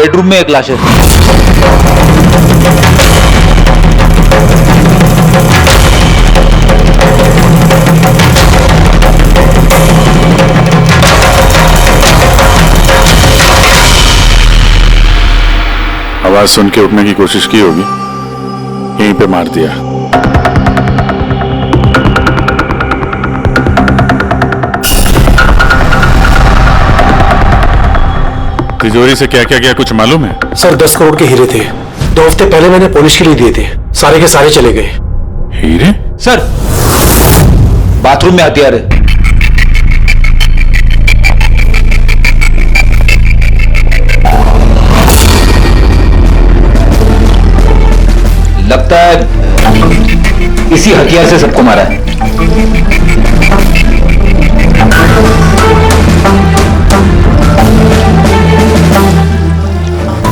Bedroom में एक लाश है। आवाज सुन के उठने की कोशिश की होगी, यहीं पे मार दिया। तिजोरी से क्या क्या गया कुछ मालूम है? सर 10 करोड़ के हीरे थे, 2 हफ्ते पहले मैंने पॉलिश के लिए दिए थे, सारे के सारे चले गए। हीरे? सर बाथरूम में हथियार है। लगता है इसी हथियार से सबको मारा है।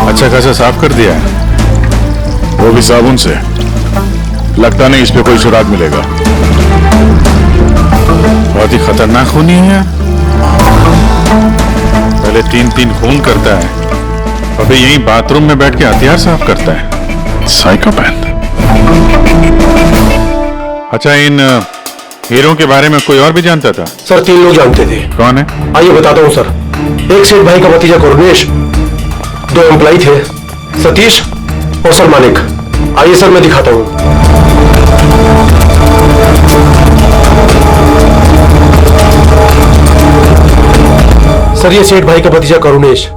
अच्छा खासा साफ कर दिया है, वो भी साबुन से। लगता नहीं इस पे कोई सुराग मिलेगा। बहुत ही खतरनाक खूनी है यार। पहले 3-3 खून करता है, अभी यहीं बाथरूम में बैठ के हथियार साफ करता है। साइकोपैथ। अच्छा, इन हीरों के बारे में कोई और भी जानता था? सर 3 लोग जानते थे। कौन है? आइए बताता हूँ सर। एक सेठ भाई का भतीजा करुणेश, 2 एम्प्लॉय थे, सतीश और सर मानिक। आइए सर मैं दिखाता हूँ। सर ये सेठ भाई का भतीजा करुणेश।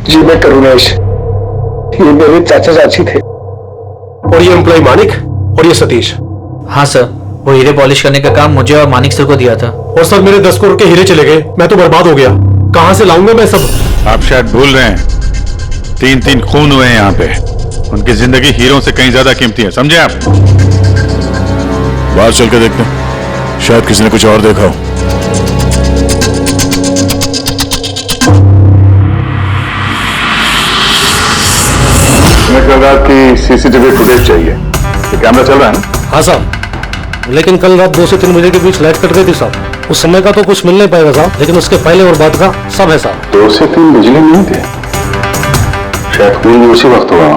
जी मैं करुणेश, ये मेरे चाचा चाची थे। और ये एम्प्लॉय मानिक और ये सतीश। हाँ सर, वो हीरे पॉलिश करने का काम मुझे और मानिक सर को दिया था। और सर मेरे 10 करोड़ के हीरे चले गए, मैं तो बर्बाद हो गया। कहां से लाऊंगा मैं सब? आप शायद भूल रहे हैं, 3-3 खून हुए हैं यहाँ पे। उनकी जिंदगी हीरों से कहीं ज्यादा कीमती है, समझे आप? बाहर चल के देखते हैं, शायद किसी ने कुछ और देखा हो। हमें कल रात की सीसीटीवी फुटेज चाहिए। ये कैमरा चल रहा है ना? हाँ साहब, लेकिन कल रात 2 से 3 बजे के बीच लाइट कट गई थी साहब। उस समय का तो कुछ मिल नहीं पाएगा साहब, लेकिन उसके पहले और बाद का सब है साहब। 2 से 3 बिजली नहीं थे, शायद कोई भी उसी वक्त हुआ।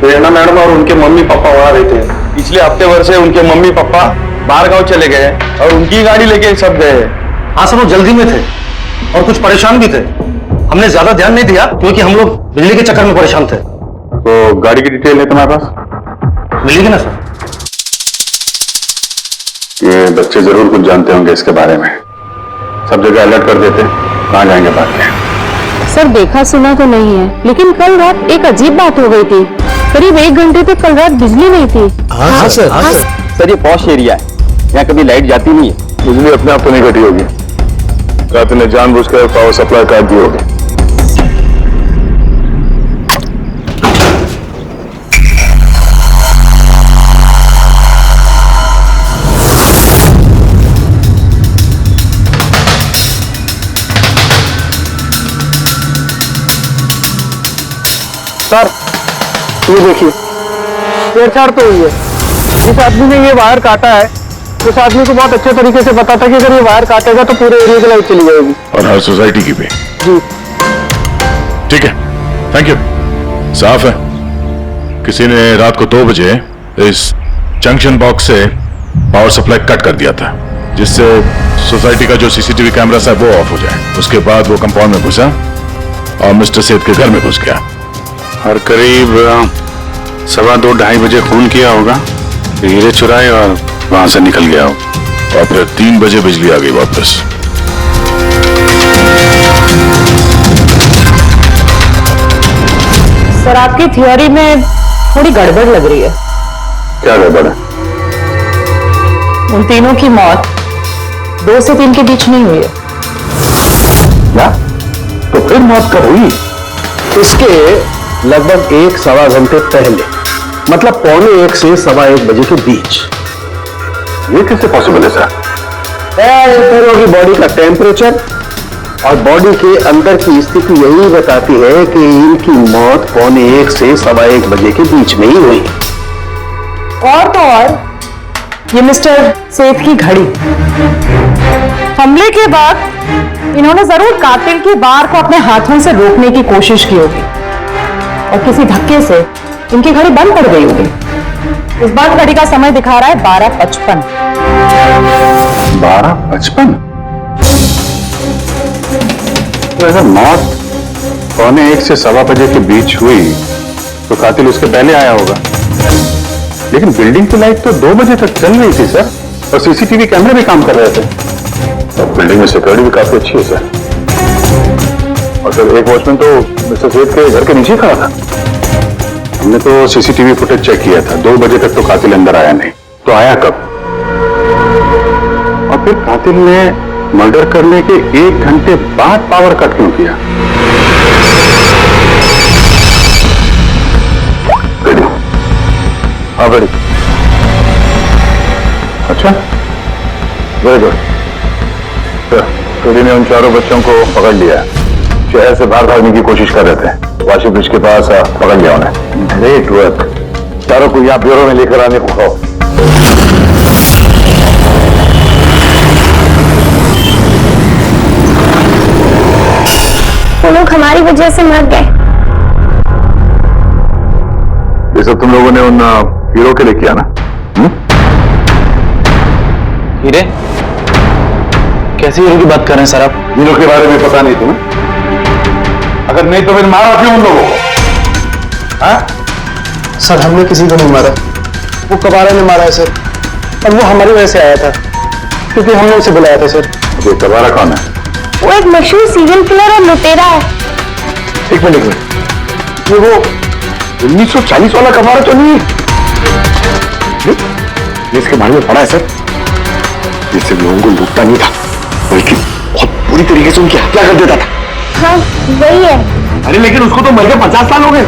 प्रेरणा मैडम और उनके मम्मी पापा वहां रहते हैं। पिछले हफ्ते भर से उनके मम्मी पापा बाहर गांव चले गए और उनकी गाड़ी लेके सब गए। हाँ सर, वो जल्दी में थे और कुछ परेशान भी थे। हमने ज्यादा ध्यान नहीं दिया क्योंकि हम लोग बिजली के चक्कर में परेशान थे। तो गाड़ी की डिटेल है तुम्हारे पास? मिलेगी ना सर? ये बच्चे जरूर कुछ जानते होंगे इसके बारे में, सब जगह अलर्ट कर देते। कहाँ जाएंगे बात में? सर देखा सुना तो नहीं है, लेकिन कल रात एक अजीब बात हो गई थी। करीब 1 घंटे तक कल रात बिजली नहीं थी। हाँ सर। सर ये पॉश एरिया है, यहाँ कभी लाइट जाती नहीं है। बिजली अपने आप तो नहीं घटी होगी, रात ने जानबूझकर पावर सप्लाई काट दी होगी। सर ये देखिए, छेड़छाड़ तो हुई है। जिस आदमी ने ये वायर काटा है उस आदमी को बहुत अच्छे तरीके से पता था कि अगर ये वायर काटेगा तो पूरे एरिया की लाइट चली जाएगी। और हर सोसाइटी की भी। जी ठीक है, थैंक यू। साफ है, किसी ने रात को 2 बजे इस जंक्शन बॉक्स से पावर सप्लाई कट कर दिया था, जिससे सोसाइटी का जो सीसीटीवी कैमरा है वो ऑफ हो जाए। उसके बाद वो कंपाउंड में घुसा और मिस्टर सेठ के घर में घुस गया। और करीब 2:15-2:30 बजे खून किया होगा, हीरे चुराए और वहां से निकल गया हो। और फिर 3 बजे बिजली आ गई वापस। सर आपकी थियोरी में थोड़ी गड़बड़ लग रही है। क्या गड़बड़ है? उन तीनों की मौत 2 से 3 के बीच नहीं हुई है। क्या? तो फिर मौत कब हुई? इसके लगभग 1-1.25 घंटे पहले, मतलब 1:45 से 1:15 बजे के बीच। ये कैसे पॉसिबल है सर? तीनों की बॉडी का टेम्परेचर और बॉडी के अंदर की स्थिति यही बताती है कि इनकी मौत 1:45 से 1:15 बजे के बीच में ही हुई। और तो और ये मिस्टर सेठ की घड़ी। हमले के बाद इन्होंने जरूर कातिल की वार को अपने हाथों से रोकने की कोशिश की होगी और किसी धक्के से इनकी घड़ी बंद पड़ गई होगी। इस बार घड़ी का समय दिखा रहा है 12:55। 12:55? तो अगर मौत 1:45 से 1:15 बजे के बीच हुई तो कातिल उसके पहले आया होगा। लेकिन बिल्डिंग की लाइट तो 2 बजे तक चल रही थी सर, और सीसीटीवी कैमरे भी काम कर रहे थे, और बिल्डिंग में सिक्योरिटी भी काफी अच्छी है सर। और सर एक वॉचमैन तो मिस्टर सेठ के घर के नीचे खड़ा था। हमने तो सीसीटीवी फुटेज चेक किया था, 2 बजे तक तो कातिल अंदर आया नहीं, तो आया कब? और फिर कातिल ने मर्डर करने के 1 घंटे बाद पावर कट क्यों किया? हाँ बड़ी अच्छा, वेरी गुड। ने उन चारों बच्चों को पकड़ लिया, शहर से बाहर भागने की कोशिश कर रहे थे, वाशी ब्रिज के पास पकड़ लिया उन्हें। Great work. चारों को यहाँ ब्यूरो में लेकर आने को कहो। वो लोग हमारी वजह से मर गए। ये सब तुम लोगों ने उन हीरो के लिए किया ना? हीरे? कैसे हीरो की बात कर रहे हैं सर आप? हीरो के बारे में पता नहीं तुम्हें? अगर नहीं तो फिर मारा क्यों उन लोगों को? हाँ? सर हमने किसी को नहीं मारा, वो कबारा ने मारा है सर, और वो हमारी वजह से आया था क्योंकि हमने उसे बुलाया था सर। ये कबारा कौन है? वो एक मशहूर सीरियल किलर और लुटेरा है। एक मिनट, ये वो 1940 वाला कबारा तो नहीं? इसके बारे में पढ़ा है सर। इससे लोगों को लूटता नहीं था, बल्कि बहुत बुरी तरीके से उनकी हत्या कर देता था। हाँ वही है। अरे लेकिन उसको तो मर के 50 साल हो गए,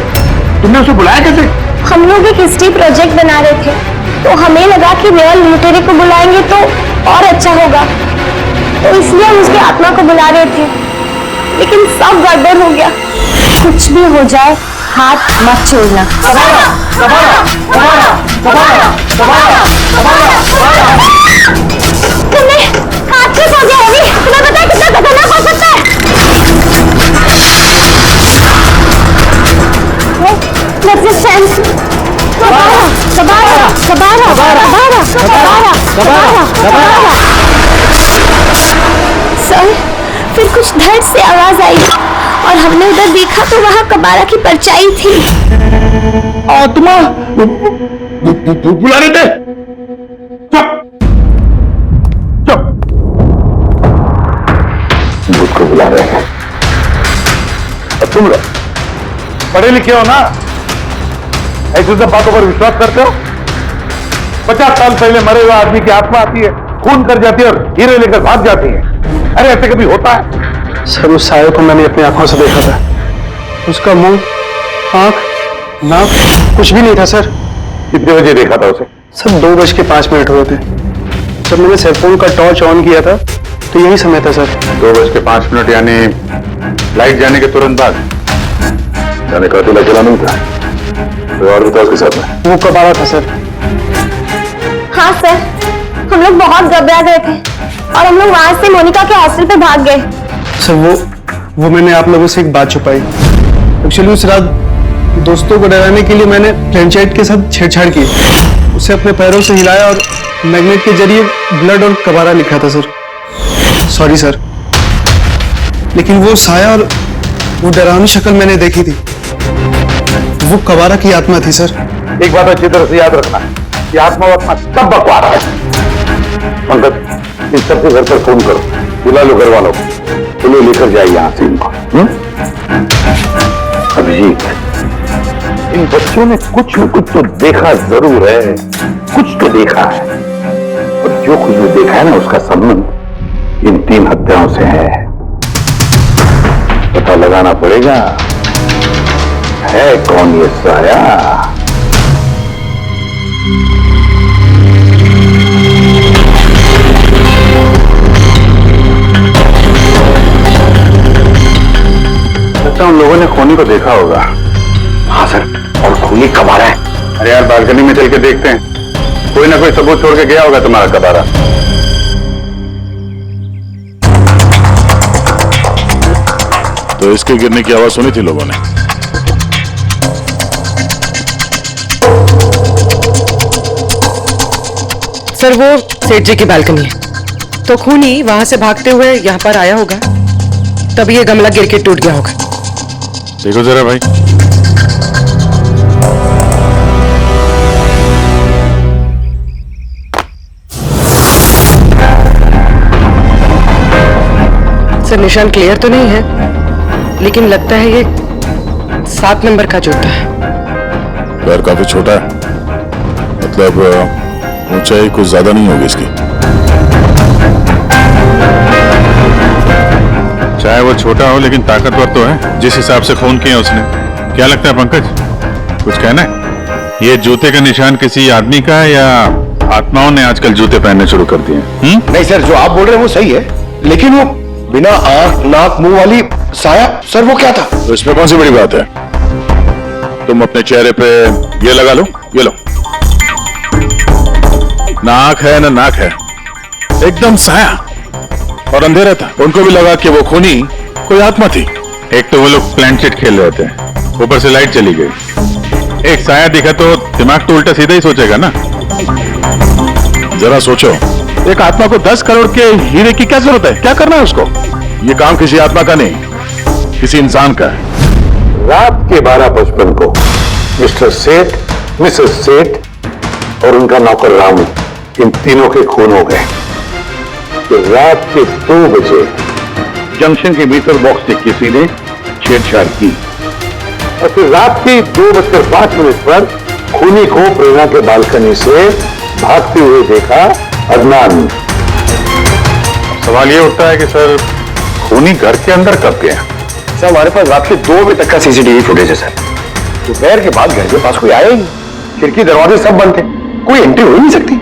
तुमने उसे बुलाया कैसे? हम लोग एक हिस्ट्री प्रोजेक्ट बना रहे थे, तो हमें लगा कि रियल लुटेरे को बुलाएंगे तो और अच्छा होगा, तो इसलिए हम उसकी आत्मा को बुला रहे थे, लेकिन सब गड़बड़ हो गया। कुछ भी हो जाए हाथ मत छोड़ना। तुमने हाथ से सो गया अभी, तुम्हें पता है कितना खतरनाक हो सकता है? रेजिस्टेंस। कबारा, कबारा, कबारा, कबारा, कबारा, कबारा, कबारा। सर, फिर कुछ धड़ से आवाज आई और हमने उधर देखा तो वहां कबारा की परछाई थी। आत्मा बुला रहे थे। चुप, भूत को बुला रहे हैं। अब तुम लोग पढ़े लिखे हो ना, ऐसी सब बातों पर विश्वास करते हो? 50 साल पहले मरे हुए आदमी की आत्मा आती है, खून कर जाती है और हीरे लेकर भाग जाती है। अरे ऐसे कभी होता है? सर उस साये को मैंने अपनी आंखों से देखा था, उसका मुंह, आंख, नाक कुछ भी नहीं था सर। कितने बजे देखा था उसे? सर 2:05 हुए थे। जब मैंने सेलफोन का टॉर्च ऑन किया था तो यही समय था सर। 2:05 यानी लाइट जाने के तुरंत बाद? जाने कातिल अकेला नहीं था, तो और भी था उसके साथ में? वो कबारा था सर। हाँ सर, हम लोग बहुत घबरा गए थे और हम लोग वहां से मोनिका के हॉस्टल पे भाग गए। सर वो मैंने आप लोगों से एक बात छुपाई। एक्चुअली उस रात दोस्तों को डराने के लिए मैंने फ्रेंचाइट के साथ छेड़छाड़ की, उसे अपने पैरों से हिलाया और मैग्नेट के जरिए ब्लड और कबारा लिखा था सर। सॉरी सर, लेकिन वो साया और वो डरावनी शक्ल मैंने देखी थी, वो कबारा की आत्मा थी सर। एक बात अच्छी तरह से याद रखना है, ये आत्मा वात्मा सब बकवास है। पंकज, इस सबके घर पर फोन करो, बुला लो घर वालों को, तुम्हें लेकर जाए यहाँ से इनको। अभिजीत, इन बच्चों ने कुछ न कुछ तो देखा जरूर है, कुछ तो देखा है, और जो कुछ भी देखा है ना उसका संबंध इन 3 हत्याओं से है। पता लगाना पड़ेगा है कौन ये साया। लगता है उन लोगों ने खूनी को देखा होगा। हाँ सर, और खूनी कबारा है। अरे यार बालकनी में चल के देखते हैं, कोई ना कोई सबूत छोड़ के गया होगा तुम्हारा कबारा। तो इसके गिरने की आवाज सुनी थी लोगों ने? सर वो सेठ जी की बालकनी है, तो खूनी वहां से भागते हुए यहाँ पर आया होगा, तभी ये गमला गिर के टूट गया होगा। देखो जरा भाई, सर निशान क्लियर तो नहीं है, लेकिन लगता है ये 7 नंबर का जूता है। पैर काफी छोटा है, मतलब ऊंचाई कुछ ज्यादा नहीं होगी इसकी। चाहे वो छोटा हो लेकिन ताकतवर तो है, जिस हिसाब से खून किया उसने। क्या लगता है पंकज, कुछ कहना है? ये जूते का निशान किसी आदमी का है या आत्माओं ने आजकल जूते पहनने शुरू कर दिए? नहीं सर, जो आप बोल रहे हैं वो सही है, लेकिन वो बिना आंख नाक मुंह वाली साया, सर वो क्या था? तो इसमें कौन सी बड़ी बात है? तुम अपने चेहरे पे ये लगा लो, ये लो। ना आंख है ना नाक है, एकदम साया और अंधेरा था। उनको भी लगा कि वो खूनी कोई आत्मा थी। एक तो वो लोग प्लानचेट खेल रहे थे, ऊपर से लाइट चली गई। एक साया दिखा तो दिमाग तो उल्टा सीधा ही सोचेगा ना। जरा सोचो, एक आत्मा को 10 करोड़ के हीरे की क्या जरूरत है? क्या करना है उसको? ये काम किसी आत्मा का नहीं, किसी इंसान का है। रात के 12:55 को मिस्टर सेठ, मिसेस सेठ और उनका नौकर रामू, इन तीनों के खून हो गए। तो रात के 2 बजे जंक्शन के मीटर बॉक्स से किसी ने छेड़छाड़ की और फिर रात के 2:05 पर खूनी को प्रेरणा के बालकनी से भागते हुए देखा अदनान। सवाल ये उठता है कि सर खूनी घर के अंदर कब गया? सर हमारे पास रात के 2 बजे तक का सीसीटीवी फुटेज है सर। दोपहर के बाद घर के पास कोई आया ही नहीं, खिड़की दरवाजे सब बंद थे, कोई एंट्री हो ही नहीं सकती।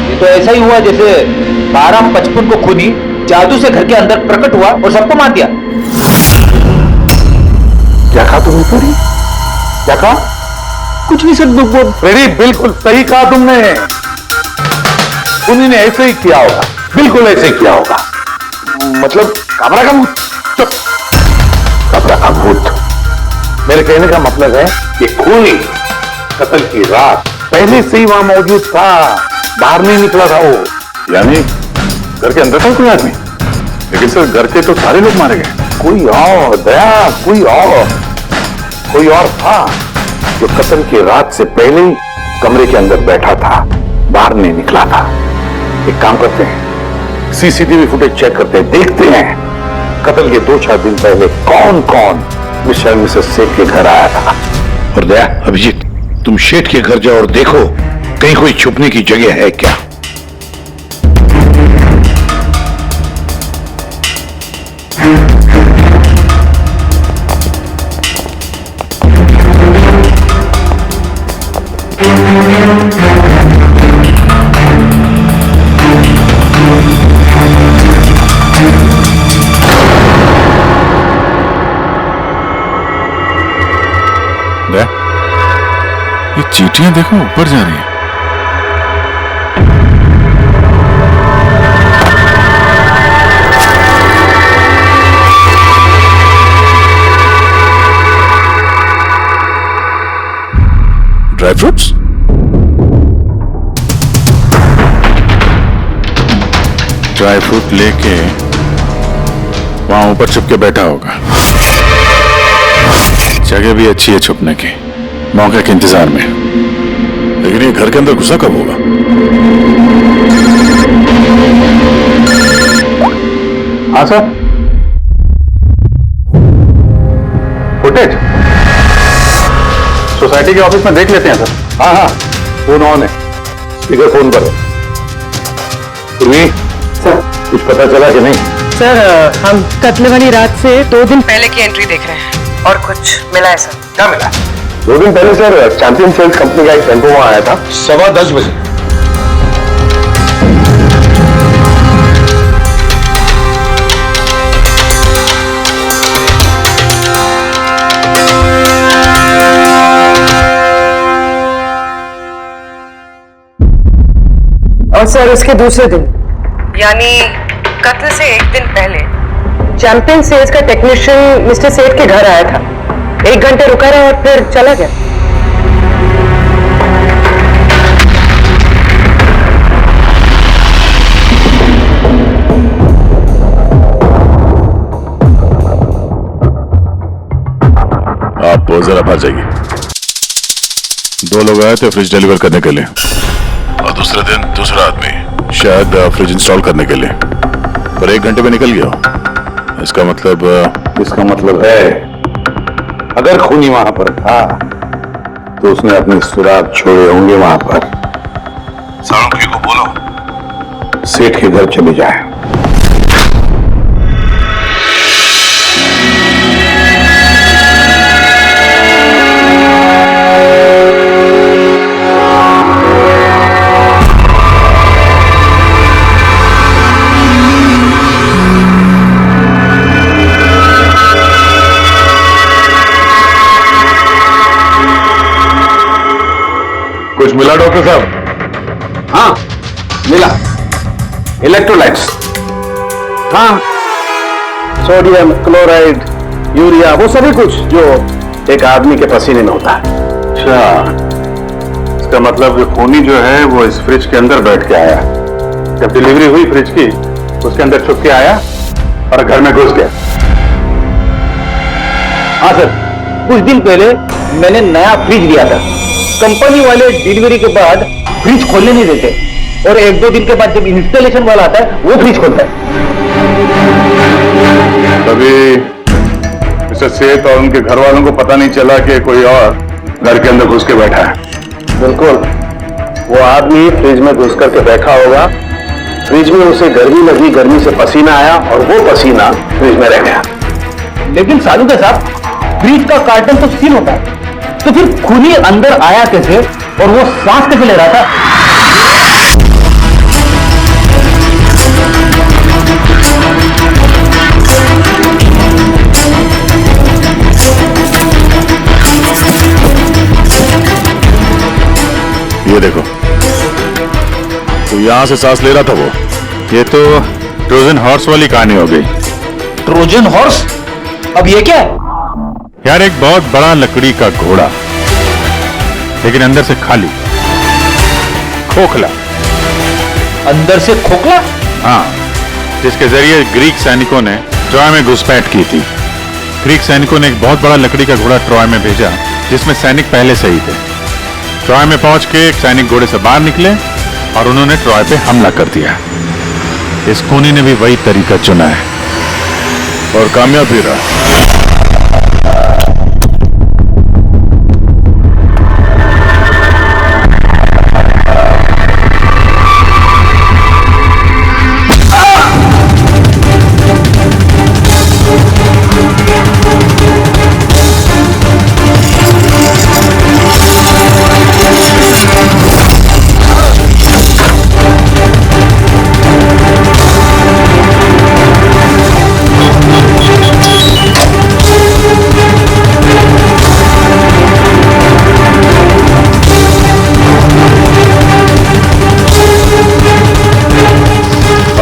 ये तो ऐसा ही हुआ जैसे 12:55 को खूनी जादू से घर के अंदर प्रकट हुआ और सबको मार दिया। क्या कहा तुमने? पूरी क्या कहा? कुछ नहीं सर, वेरी बिल्कुल सही कहा तुमने। खूनी ने ऐसे ही किया होगा, बिल्कुल ऐसे ही किया होगा। मतलब काबरा का भूत? चुप, कब्र का भूत। मेरे कहने का मतलब है कि खूनी कत्ल की रात पहले से ही वहां मौजूद था, बाहर नहीं निकला था वो। यानी घर के अंदर था कोई आदमी, लेकिन सर घर के तो सारे लोग मारे गए। कोई और दया, कोई और था जो कत्ल की रात से पहले ही कमरे के अंदर बैठा था, बाहर नहीं निकला था। एक काम करते हैं, सीसीटीवी फुटेज चेक करते हैं, देखते हैं कत्ल के 2-4 दिन पहले कौन कौन मिस्टर मिसेस सेठ के घर आया था। और दया, अभिजीत, तुम शेठ के घर जाओ और देखो कहीं कोई छुपने की जगह है क्या। ये चीटियां देखो ऊपर जा रही हैं। Dry fruits? ड्राई फ्रूट लेके वहां ऊपर छुप के बैठा होगा। जगह भी अच्छी है छुपने की, मौके के इंतजार में। लेकिन ये घर के अंदर घुसा कब होगा? हाँ सर, फुटेज सोसाइटी के ऑफिस में देख लेते हैं सर। हाँ, फोन ऑन है, स्पीकर फोन पर है। सर कुछ पता चला कि नहीं? सर हम कत्ल वाली रात से 2 दिन पहले की एंट्री देख रहे हैं और कुछ मिला है सर। क्या मिला? 2 दिन पहले सर चैंपियन सेल्स कंपनी का एक टेम्पो वहां आया था 10:15 बजे। और सर उसके दूसरे दिन यानी कत्ल से एक दिन पहले चैंपियन सेल्स का टेक्नीशियन मिस्टर सेठ के घर आया था। 1 घंटे रुका रहा और फिर चला गया। आप जरा बाहर जाइए। 2 लोग आए थे फ्रिज डिलीवर करने के लिए और दूसरे दिन दूसरा आदमी शायद फ्रिज इंस्टॉल करने के लिए, पर 1 घंटे में निकल गया। इसका मतलब है अगर खूनी वहां पर था तो उसने अपने सुराग छोड़े होंगे वहां पर। साळुंखे को बोलो सेठ के घर चले जाए। कुछ मिला डॉक्टर साहब? हाँ मिला, इलेक्ट्रोलाइट्स। हाँ, सोडियम क्लोराइड, यूरिया, वो सभी कुछ जो एक आदमी के पसीने में होता है। अच्छा, इसका मतलब जो खूनी जो है वो इस फ्रिज के अंदर बैठ के आया। जब डिलीवरी हुई फ्रिज की, उसके अंदर छुप के आया और घर में घुस गया। हाँ सर, कुछ दिन पहले मैंने नया फ्रिज लिया था। कंपनी वाले डिलीवरी के बाद फ्रिज खोलने नहीं देते और 1-2 दिन के बाद जब इंस्टॉलेशन वाला आता है वो फ्रिज खोलता है। तभी मिस्टर सेठ और उनके घर वालों को पता नहीं चला कि कोई और घर के अंदर घुस के बैठा है। बिल्कुल, वो आदमी फ्रिज में घुस करके बैठा होगा। फ्रिज में उसे गर्मी लगी, गर्मी से पसीना आया और वो पसीना फ्रिज में रह गया। लेकिन सालू के साथ फ्रिज का कार्टन तो सील होता है, तो फिर खूनी अंदर आया कैसे और वो सांस कैसे ले रहा था? ये देखो, तो यहां से सांस ले रहा था वो। ये तो ट्रोजन हॉर्स वाली कहानी हो गई। Trojan horse? अब ये क्या है? यार, एक बहुत बड़ा लकड़ी का घोड़ा, लेकिन अंदर से खाली, खोखला। अंदर से खोखला? हाँ, जिसके जरिए ग्रीक सैनिकों ने ट्रॉय में घुसपैठ की थी। ग्रीक सैनिकों ने एक बहुत बड़ा लकड़ी का घोड़ा ट्रॉय में भेजा, जिसमें सैनिक पहले से ही थे। ट्रॉय में पहुंच के एक सैनिक घोड़े से बाहर निकले और उन्होंने ट्रॉय पे हमला कर दिया। इस खूनी ने भी वही तरीका चुना है और कामयाब भी रहा।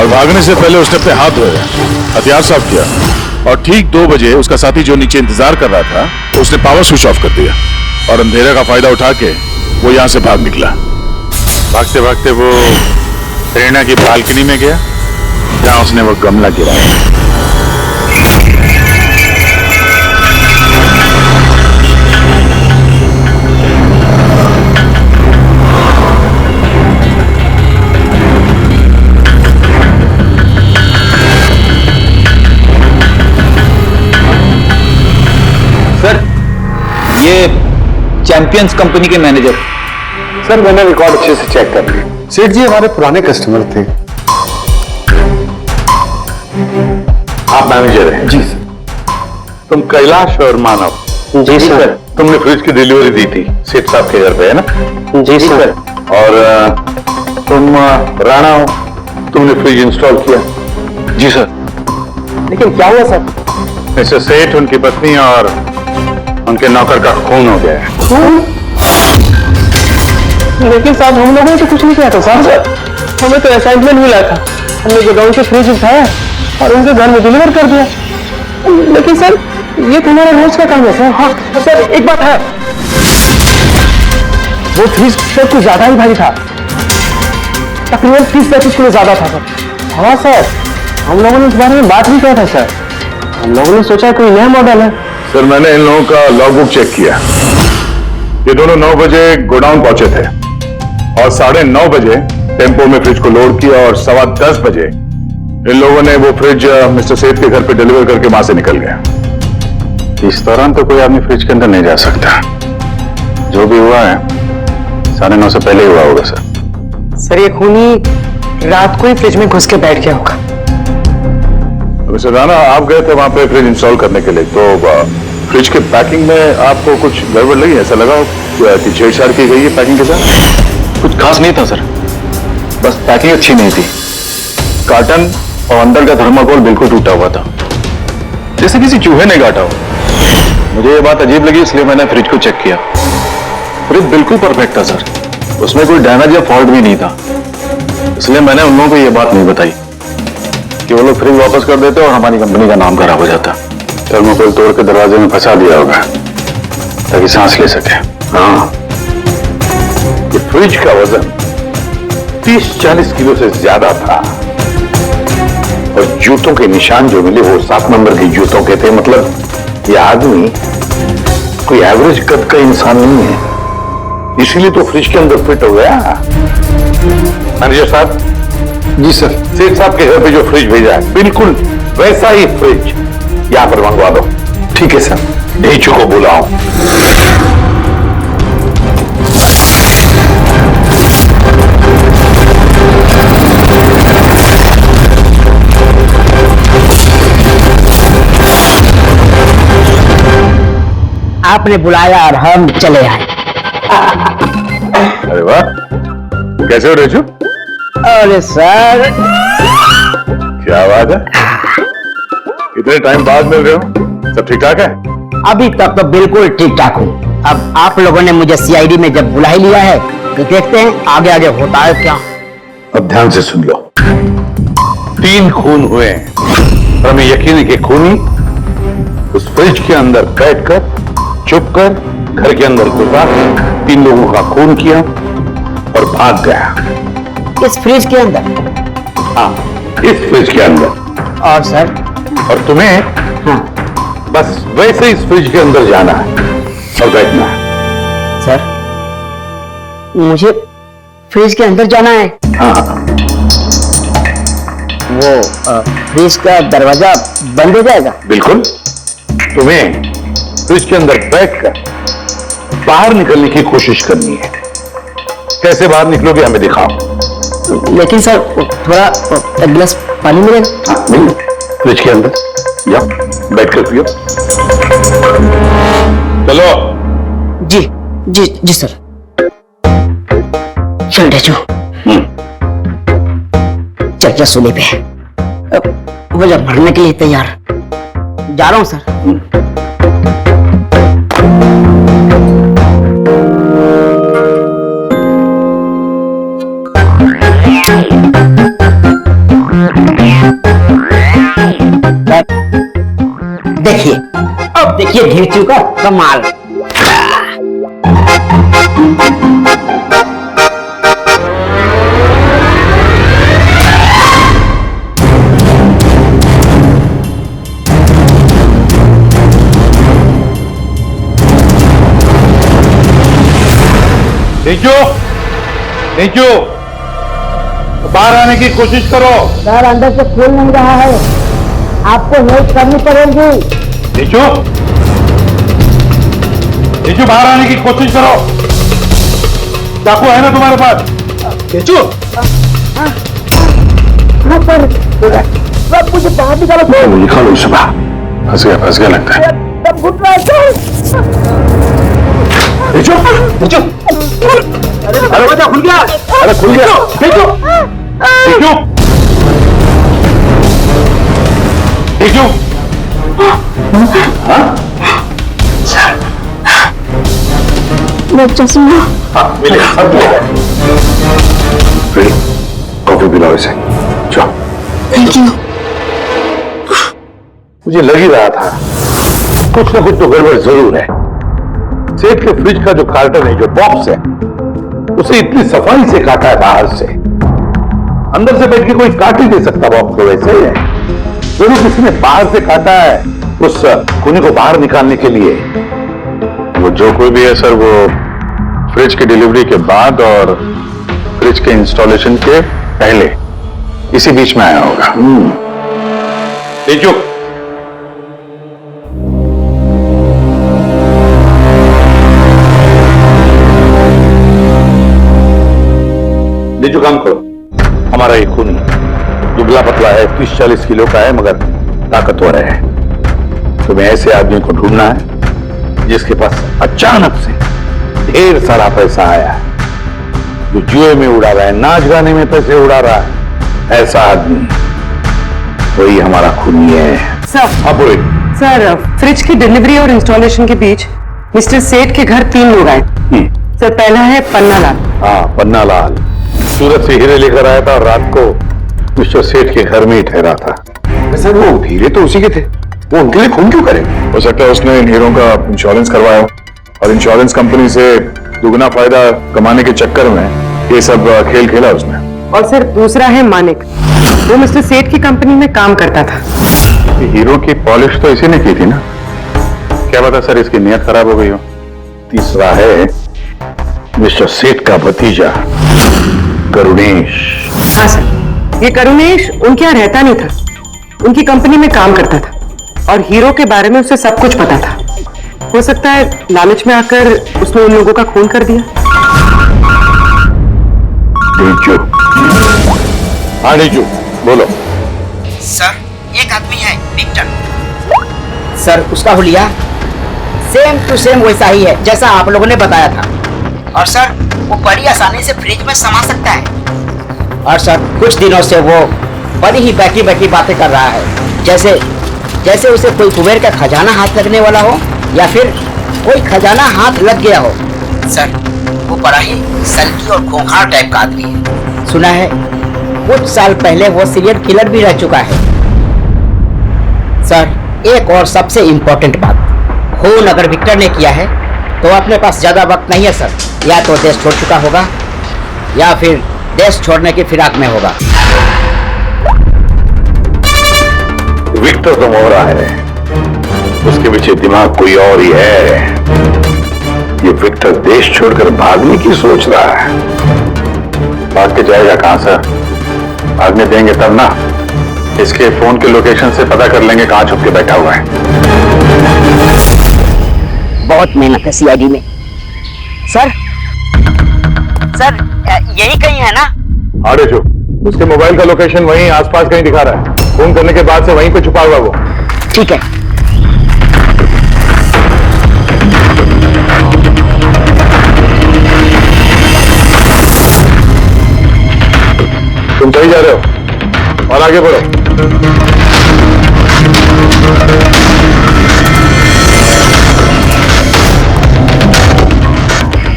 भागने से पहले उसने अपने हाथ धोए, हथियार साफ किया और ठीक 2 बजे उसका साथी जो नीचे इंतजार कर रहा था, उसने पावर स्विच ऑफ कर दिया और अंधेरे का फायदा उठा के वो यहां से भाग निकला। भागते भागते वो प्रेरणा की बालकनी में गया, जहां उसने वो गमला गिराया। ये चैंपियंस कंपनी के मैनेजर। सर, मैंने रिकॉर्ड अच्छे से चेक कर लिया। सेठ जी हमारे पुराने कस्टमर थे। आप मैनेजर हैं? जी सर। तुम कैलाश और मानव? जी सर। तुमने फ्रिज की डिलीवरी दी थी सेठ साहब के घर पे, है ना? जी सर। और तुम राणा हो, तुमने फ्रिज इंस्टॉल किया? जी सर। लेकिन क्या हुआ सर? मिस्टर सेठ, उनकी पत्नी और उनके नौकर का खून हो गया है। लेकिन साहब, हम लोगों ने तो कुछ नहीं किया था साहब। हमें तो असाइनमेंट मिला था, हमने गोडाउन से फ्रिज उठाया और उनके घर में डिलीवर कर दिया। लेकिन सर ये तो हमारा रोज का काम है सर। हाँ सर, एक बात है, वो फ्रिज सर कुछ ज्यादा ही भारी था, तकरीबन 30-35 किलो ज्यादा था सर। हाँ सर, हम लोगों ने इस बारे में बात भी किया था सर। हम लोगों ने सोचा कोई नया मॉडल है। सर मैंने इन लोगों का लॉगबुक चेक किया। ये दोनों 9 बजे गोडाउन पहुंचे थे और 9:30 बजे टेम्पो में फ्रिज को लोड किया और 10:15 बजे इन लोगों ने वो फ्रिज मिस्टर सेठ के घर पे डिलीवर करके वहां से निकल गया। इस दौरान तो कोई आदमी फ्रिज के अंदर नहीं जा सकता। जो भी हुआ है 9:30 से पहले ही हुआ होगा सर। सर ये खूनी रात को ही फ्रिज में घुस के बैठ गया होगा। मिस्टर राणा, आप गए थे वहां पे फ्रिज इंस्टॉल करने के लिए, तो फ्रिज के पैकिंग में आपको कुछ गड़बड़ लगी? ऐसा लगा कि छेड़छाड़ की गई है पैकिंग के साथ? कुछ खास नहीं था सर, बस पैकिंग अच्छी नहीं थी। कार्टन और अंदर का थर्माकोल बिल्कुल टूटा हुआ था, जैसे किसी चूहे ने काटा हो। मुझे ये बात अजीब लगी, इसलिए मैंने फ्रिज को चेक किया। फ्रिज बिल्कुल परफेक्ट था सर, उसमें कोई डैमेज या फॉल्ट भी नहीं था। इसलिए मैंने उन लोगों को ये बात नहीं बताई कि वो लोग फ्रिज वापस कर देते और हमारी कंपनी का नाम खराब हो जाता। थर्माकोल तोड़ के दरवाजे में फंसा दिया होगा ताकि सांस ले सके। हाँ, ये फ्रिज का वजन 30-40 किलो से ज्यादा था और जूतों के निशान जो मिले वो 7 नंबर के जूतों के थे। मतलब ये आदमी कोई एवरेज कद का इंसान नहीं है, इसीलिए तो फ्रिज के अंदर फिट हो गया। मैनेजर साहब। जी सर। सेठ साहब के घर पे जो फ्रिज भेजा है बिल्कुल वैसा ही फ्रिज यहां पर मंगवा दो। ठीक है सर। ढेचू को बुलाओ। आपने बुलाया और हम चले आए। अरे वाह, कैसे हो ढेचू? अरे सर, क्या बात है, इतने टाइम बाद मिल रहे हो? सब ठीक ठाक है? अभी तक तो बिल्कुल ठीक ठाक हूँ। अब आप लोगों ने मुझे सीआईडी में जब बुला ही लिया है तो देखते हैं आगे आगे होता है क्या। अब ध्यान से सुन लो। 3 खून हुए हैं और हमें यकीन है कि खूनी उस फ्रिज के अंदर बैठकर चुपकर घर के अंदर घुसा 3 लोगों का खून किया और भाग गया। इस फ्रिज के अंदर? हाँ, इस फ्रिज के अंदर। और सर? और तुम्हें हाँ, बस वैसे इस फ्रिज के अंदर जाना है और बैठना है। सर, मुझे फ्रिज के अंदर जाना है? हाँ। वो फ्रिज का दरवाजा बंद हो जाएगा? बिल्कुल। तुम्हें फ्रिज के अंदर बैठकर बाहर निकलने की कोशिश करनी है। कैसे बाहर निकलोगे हमें दिखाओ। लेकिन सर थोड़ा एक गिलास पानी मिलेगा? हाँ, मिल फ्रिज के अंदर जाओ, बैठकर पियो। चलो। जी जी जी सर। चल ढेचू, चल जा सोने पे। वो जब मरने के लिए तैयार। जा रहा हूं सर। देखिए, अब देखिए ढेचू का कमाल। नीचू, बाहर आने की कोशिश करो। सर अंदर से खोल नहीं रहा है, आपको हेल्प करनी पड़ेगी। नीचू, बाहर आने की कोशिश करो। चाकू है ना तुम्हारे पास? ढेचू, हाँ सर, सब मुझे बाहर निकालो। निकालो इसे बाहर। फंस गया लगता है। सब घुट रहा है। नीचू, अरे दरवाजा खुल गया। अरे खुल गया। नीचू, वो चश्मा। हाँ, मिले, सब मिले। फिर बुलाओ इसे। चलो। Thank you. मुझे लग ही रहा था कुछ ना कुछ तो गड़बड़ जरूर है। सेठ के फ्रिज का जो कार्टन है, जो बॉक्स है, उसे इतनी सफाई से काटा है बाहर से। अंदर से बैठ के कोई काट ही नहीं सकता बॉक्स को वैसे। जरूर किसी ने बाहर से काटा है उस खूनी को बाहर निकालने के लिए। वो जो कोई भी है सर, वो फ्रिज की डिलीवरी के बाद और फ्रिज के इंस्टॉलेशन के पहले इसी बीच में आया होगा। देखो, जो काम करो, हमारा एक खूनी दुबला पतला है, 30-40 किलो का है, मगर ताकतवर है। तुम्हें ऐसे आदमी को ढूंढना है जिसके पास अचानक से ढेर सारा पैसा आया है, जो जुए में उड़ा रहा है, नाच गाने में पैसे उड़ा रहा है। ऐसा आदमी वही हमारा खूनी है। सर, अब सर फ्रिज की डिलीवरी और इंस्टॉलेशन के बीच मिस्टर सेठ के घर 3 लोग आए। सर, पहला है पन्ना लाल। हाँ, पन्ना लाल सूरत से हीरे लेकर आया था और रात को मिस्टर सेठ के घर में ही ठहरा था। वैसे वो हीरे तो उसी के थे, वो उनके लिए खून क्यों करे? हो सकता है उसने इन हीरों का इंश्योरेंस करवाया हो और इंश्योरेंस कंपनी से दुगना फायदा कमाने के चक्कर में ये सब खेल खेला उसने। और सर दूसरा है मानिक, वो मिस्टर सेठ की कंपनी में काम करता था। हीरो की पॉलिश तो इसी ने की थी ना, क्या पता सर इसकी नीयत खराब हो गई हो। तीसरा है मिस्टर सेठ का भतीजा करुणेश। हाँ सर, ये करुणेश उनके यहाँ रहता नहीं था, उनकी कंपनी में काम करता था और हीरो के बारे में उसे सब कुछ पता था। हो सकता है लालच में आकर उसने उन लोगों का खून कर दिया। हाँ नीचू, बोलो। सर एक आदमी है विक्टर। सर उसका हुलिया सेम टू सेम वैसा ही है जैसा आप लोगों ने बताया था। और सर वो बड़ी आसानी से फ्रिज में समा सकता है। और सर कुछ दिनों से वो बड़ी ही बैठी बैठी बातें कर रहा है, जैसे उसे कोई कुबेर का खजाना हाथ लगने वाला हो या फिर कोई खजाना हाथ लग गया हो। सर वो बड़ा ही सल्की और खूंखार टाइप का आदमी है। सुना है कुछ साल पहले वो सीरियल किलर भी रह चुका है। सर एक और सबसे इम्पोर्टेंट बात, खून अगर विक्टर ने किया है तो अपने पास ज्यादा वक्त नहीं है सर। या तो देश छोड़ चुका होगा या फिर देश छोड़ने की फिराक में होगा। विक्टर तो मोहरा है, उसके पीछे दिमाग कोई और ही है। ये विक्टर देश छोड़कर भागने की सोच रहा है। भाग के जाएगा कहां सर? भागने देंगे तब ना। इसके फोन के लोकेशन से पता कर लेंगे कहां छुप के बैठा हुआ है। बहुत मेहनत है सीआईडी में। सर यही कहीं है ना? अरे जो उसके मोबाइल का लोकेशन वहीं आसपास कहीं दिखा रहा है। फोन करने के बाद से वहीं पे छुपा हुआ वो। ठीक है। तुम सही जा रहे हो और आगे बढ़ो।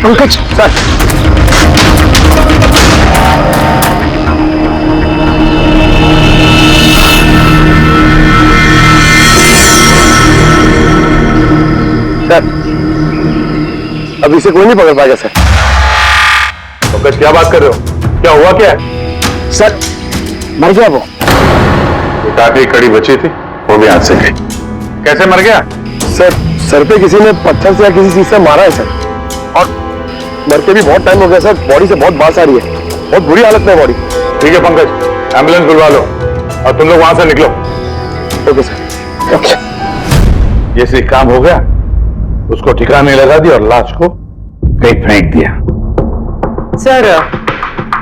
पंकज सर, अब इसे कोई नहीं पकड़ पाएगा सर। पंकज क्या बात कर रहे हो? क्या हुआ क्या? सर मर गया वो। एक आखिरी कड़ी बची थी, वो भी हाथ से गई। कैसे मर गया? सर पे किसी ने पत्थर से या किसी चीज से मारा है सर, और मर के भी बहुत टाइम हो गया सर। बॉडी से बहुत बांस आ रही है, बहुत बुरी हालत में बॉडी। ठीक है पंकज, एम्बुलेंस बुलवा लो और तुम लोग वहां से निकलो। Okay sir. ओके। जैसे काम हो गया उसको ठिकाने लगा दिया और लाश को कहीं फेंक दिया। सर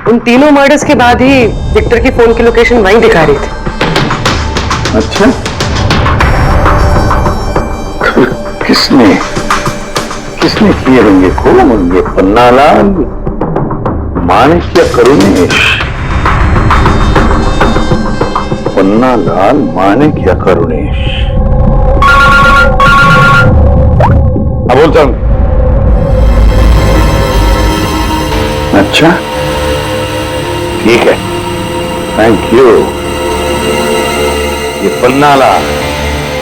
उन तीनों मर्डर्स के बाद ही विक्टर की फोन की लोकेशन वहीं दिखा रही थी। अच्छा, किसने किए होंगे खून? होंगे पन्ना लाल, माणिक या करुणेश? पन्ना लाल, माणिक या करुणेश? अब बोलता हूं। अच्छा ठीक है, थैंक यू। ये पन्नाला,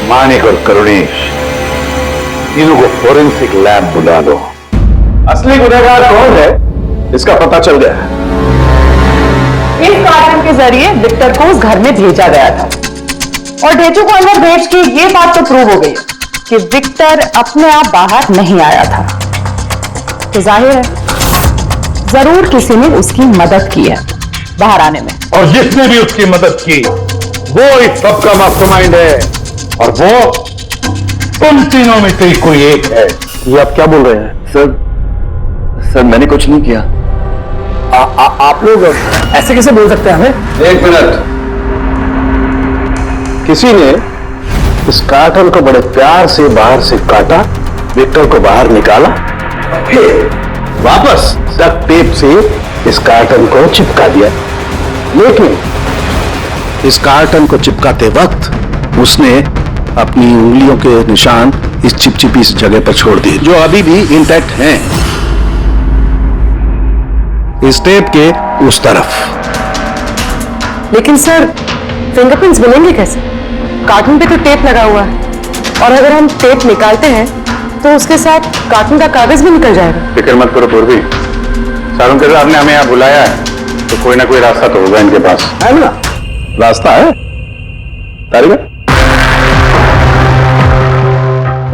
मानिक और करुणेश, तीनों को फोरेंसिक लैब बुला लो। असली गुनहगार कौन है इसका पता चल गया है। इस कार्टन के जरिए विक्टर को उस घर में भेजा गया था और ढेचू को अंदर भेज के ये बात तो प्रूव हो गई कि विक्टर अपने आप बाहर नहीं आया था। तो जाहिर है जरूर किसी ने उसकी मदद की है बाहर आने में। और जिसने भी उसकी मदद की वो इस सबका मास्टरमाइंड है, और वो तुम तीनों में से ही कोई एक है। ये आप क्या बोल रहे हैं? सर मैंने कुछ नहीं किया। आप लोग ऐसे कैसे बोल सकते हैं हमें? एक मिनट। किसी ने इस कार्टन को बड़े प्यार से बाहर से काटा, विक्टर को बाहर निकाला, फिर वापस डक्ट टेप से इस कार्टन को चिपका दिया। लेकिन इस कार्टन को चिपकाते वक्त उसने अपनी उंगलियों के निशान इस चिपचिपी इस जगह पर छोड़ दिए, जो अभी भी इंटैक्ट हैं, इस टेप के उस तरफ। लेकिन सर फिंगरप्रिंट्स मिलेंगे कैसे? कार्टून पे तो टेप लगा हुआ है और अगर हम टेप निकालते हैं तो उसके साथ कार्टून का कागज भी निकल जाएगा। फिक्र मत करो पूर्वी, सारुण साहब ने हमें यहाँ बुलाया है तो कोई ना कोई रास्ता तो होगा इनके पास, है ना? रास्ता है कारीगर।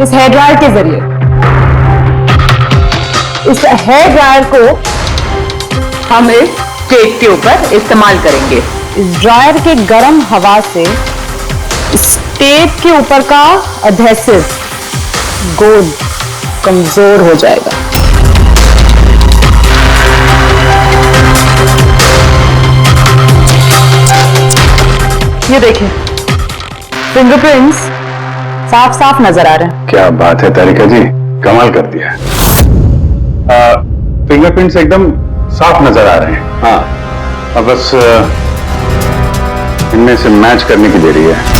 इस हेयर ड्रायर के जरिए इस हेयर ड्रायर को हम इस केक के ऊपर इस्तेमाल करेंगे। इस ड्रायर के गर्म हवा से इस टेप के ऊपर का एडहेसिव गोंद कमजोर हो जाएगा। ये देखिए फिंगरप्रिंट्स साफ साफ नजर आ रहे हैं। क्या बात है तारिका जी, कमाल कर दिया। फिंगरप्रिंट्स एकदम साफ नजर आ रहे हैं। हाँ, अब बस इनमें से मैच करने की देरी है।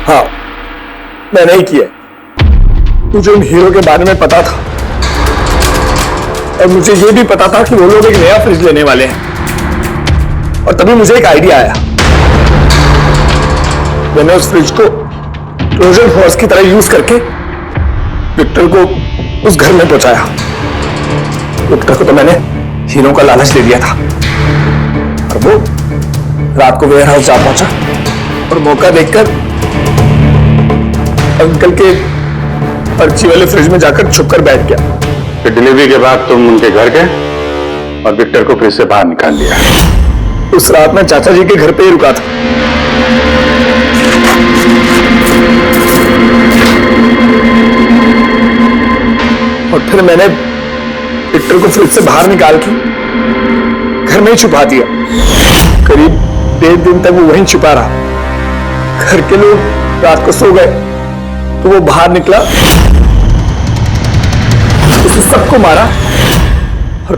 हाँ, मैं नहीं किया। मुझे उन हीरो के बारे में पता था और मुझे ये भी पता था कि वो लोग एक नया फ्रिज लेने वाले हैं। और तभी मुझे एक आइडिया आया। मैंने उस फ्रिज को ट्रोजन हॉर्स की तरह यूज करके विक्टर को उस घर में पहुंचाया। विक्टर को तो मैंने हीरो का लालच दे दिया था और वो रात को वेयर हाउस जा पहुंचा और मौका देखकर अंकल के पर्ची वाले फ्रिज में जाकर छुपकर बैठ गया। फिर डिलीवरी के बाद तुम उनके घर गए और विक्टर को फ्रिज से बाहर निकाल लिया। उस रात मैं चाचा जी के घर पे ही रुका था। और फिर मैंने विक्टर को फ्रिज से बाहर निकाल के घर में ही छुपा दिया। करीब 1.5 दिन तक वो वहीं छुपा रहा। घर के लोग रात को सो गए तो वो बाहर निकला, उसे सबको मारा और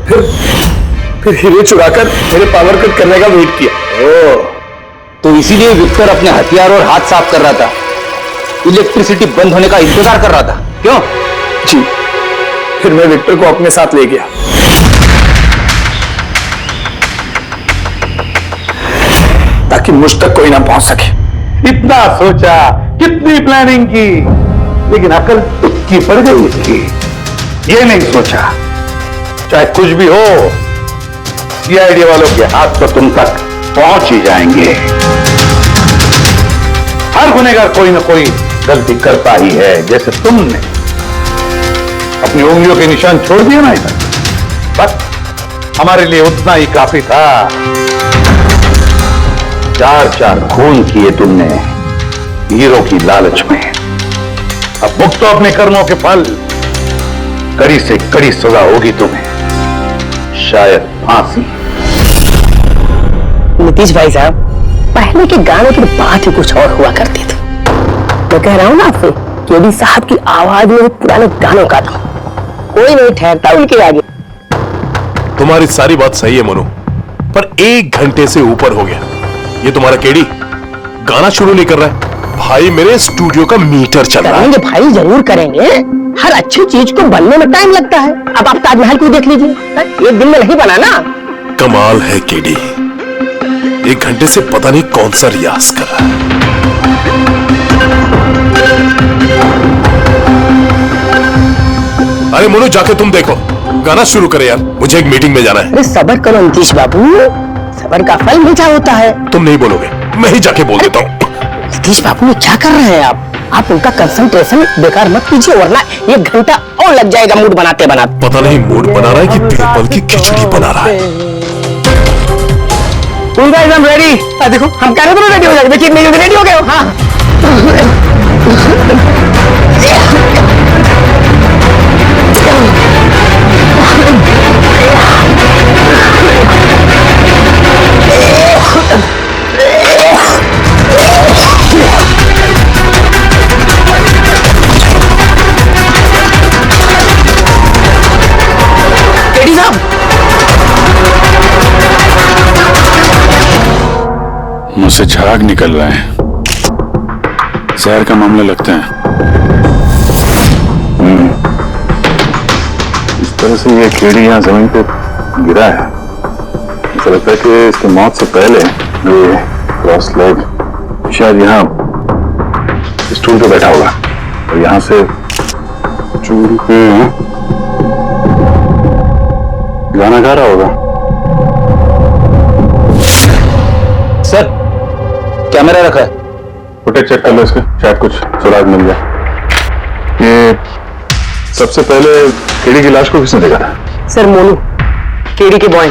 फिर हीरे चुराकर मेरे पावर कट करने का वेट किया। ओह, तो इसीलिए विक्टर अपने हथियार और हाथ साफ कर रहा था, इलेक्ट्रिसिटी बंद होने का इंतजार कर रहा था, क्यों? जी, फिर मैं विक्टर को अपने साथ ले गया ताकि मुझ तक कोई ना पहुंच सके। इतना सोचा, कितनी प्लानिंग की, लेकिन अकल तुक्की पड़ गई इसकी। ये नहीं सोचा चाहे कुछ भी हो, सीआईडी वालों के हाथ तो तुम तक पहुंच ही जाएंगे। हर गुनहगार कोई ना कोई गलती करता ही है, जैसे तुमने अपनी उंगलियों के निशान छोड़ दिए ना इधर, बस हमारे लिए उतना ही काफी था। 4 खून किए तुमने हीरो की लालच में। अब भुगतो अपने कर्मों के फल, कड़ी से कड़ी सजा होगी तुम्हें। शायद फांसी। नीतीश भाई साहब, पहले के गाने की बात ही कुछ और हुआ करती थी। मैं कह रहा हूँ ना आपसे, केडी साहब की आवाज में पुराने गानों का था, कोई नहीं ठहरता उनके आगे। तुम्हारी सारी बात सही है मनु, पर 1 घंटे से ऊपर हो गया, ये तुम्हारा केडी गाना शुरू नहीं कर रहा है। भाई मेरे स्टूडियो का मीटर चल रहा है। करेंगे भाई, जरूर करेंगे। हर अच्छी चीज को बनने में टाइम लगता है। अब आप ताजमहल को देख लीजिए, एक दिन में नहीं बना ना। कमाल है केडी, 1 घंटे से पता नहीं कौन सा रियाज कर रहा है। अरे मोनू, जाके तुम देखो, गाना शुरू करे यार, मुझे एक मीटिंग में जाना है। अरे सब्र करो नीतीश बाबू, सब्र का फल मीठा होता है। तुम नहीं बोलोगे, मैं ही जाके बोल देता हूँ। नीतीश बाबू, ये क्या कर रहे हैं आप उनका कंसंट्रेशन बेकार मत कीजिए, वरना 1 घंटा और लग जाएगा मूड बनाते बनाते। पता नहीं मूड बना रहा है कि पीपल की खिचड़ी बना रहा है। I'm ready। देखो हम कह रहे थे रेडी हो जाएंगे, देखिए नहीं रेडी हो गए हो। हाँ केडी साहब, मुझसे झाग निकल रहे हैं, जहर का मामला लगता है। इस तरह से ये कीड़ी यहाँ जमीन पे गिरा है, मुझे लगता है कि इसकी मौत से पहले ये क्रॉस लेग शायद यहाँ स्टूल पे बैठा होगा और यहाँ से चूल पे गाना गा रहा होगा। सर, कैमरा रखा है, फुटेज चेक कर लो इसके, शायद कुछ सुराग मिल जाए। ये सबसे पहले केडी की लाश को किसने देखा था? सर मोनू, केडी के बॉय।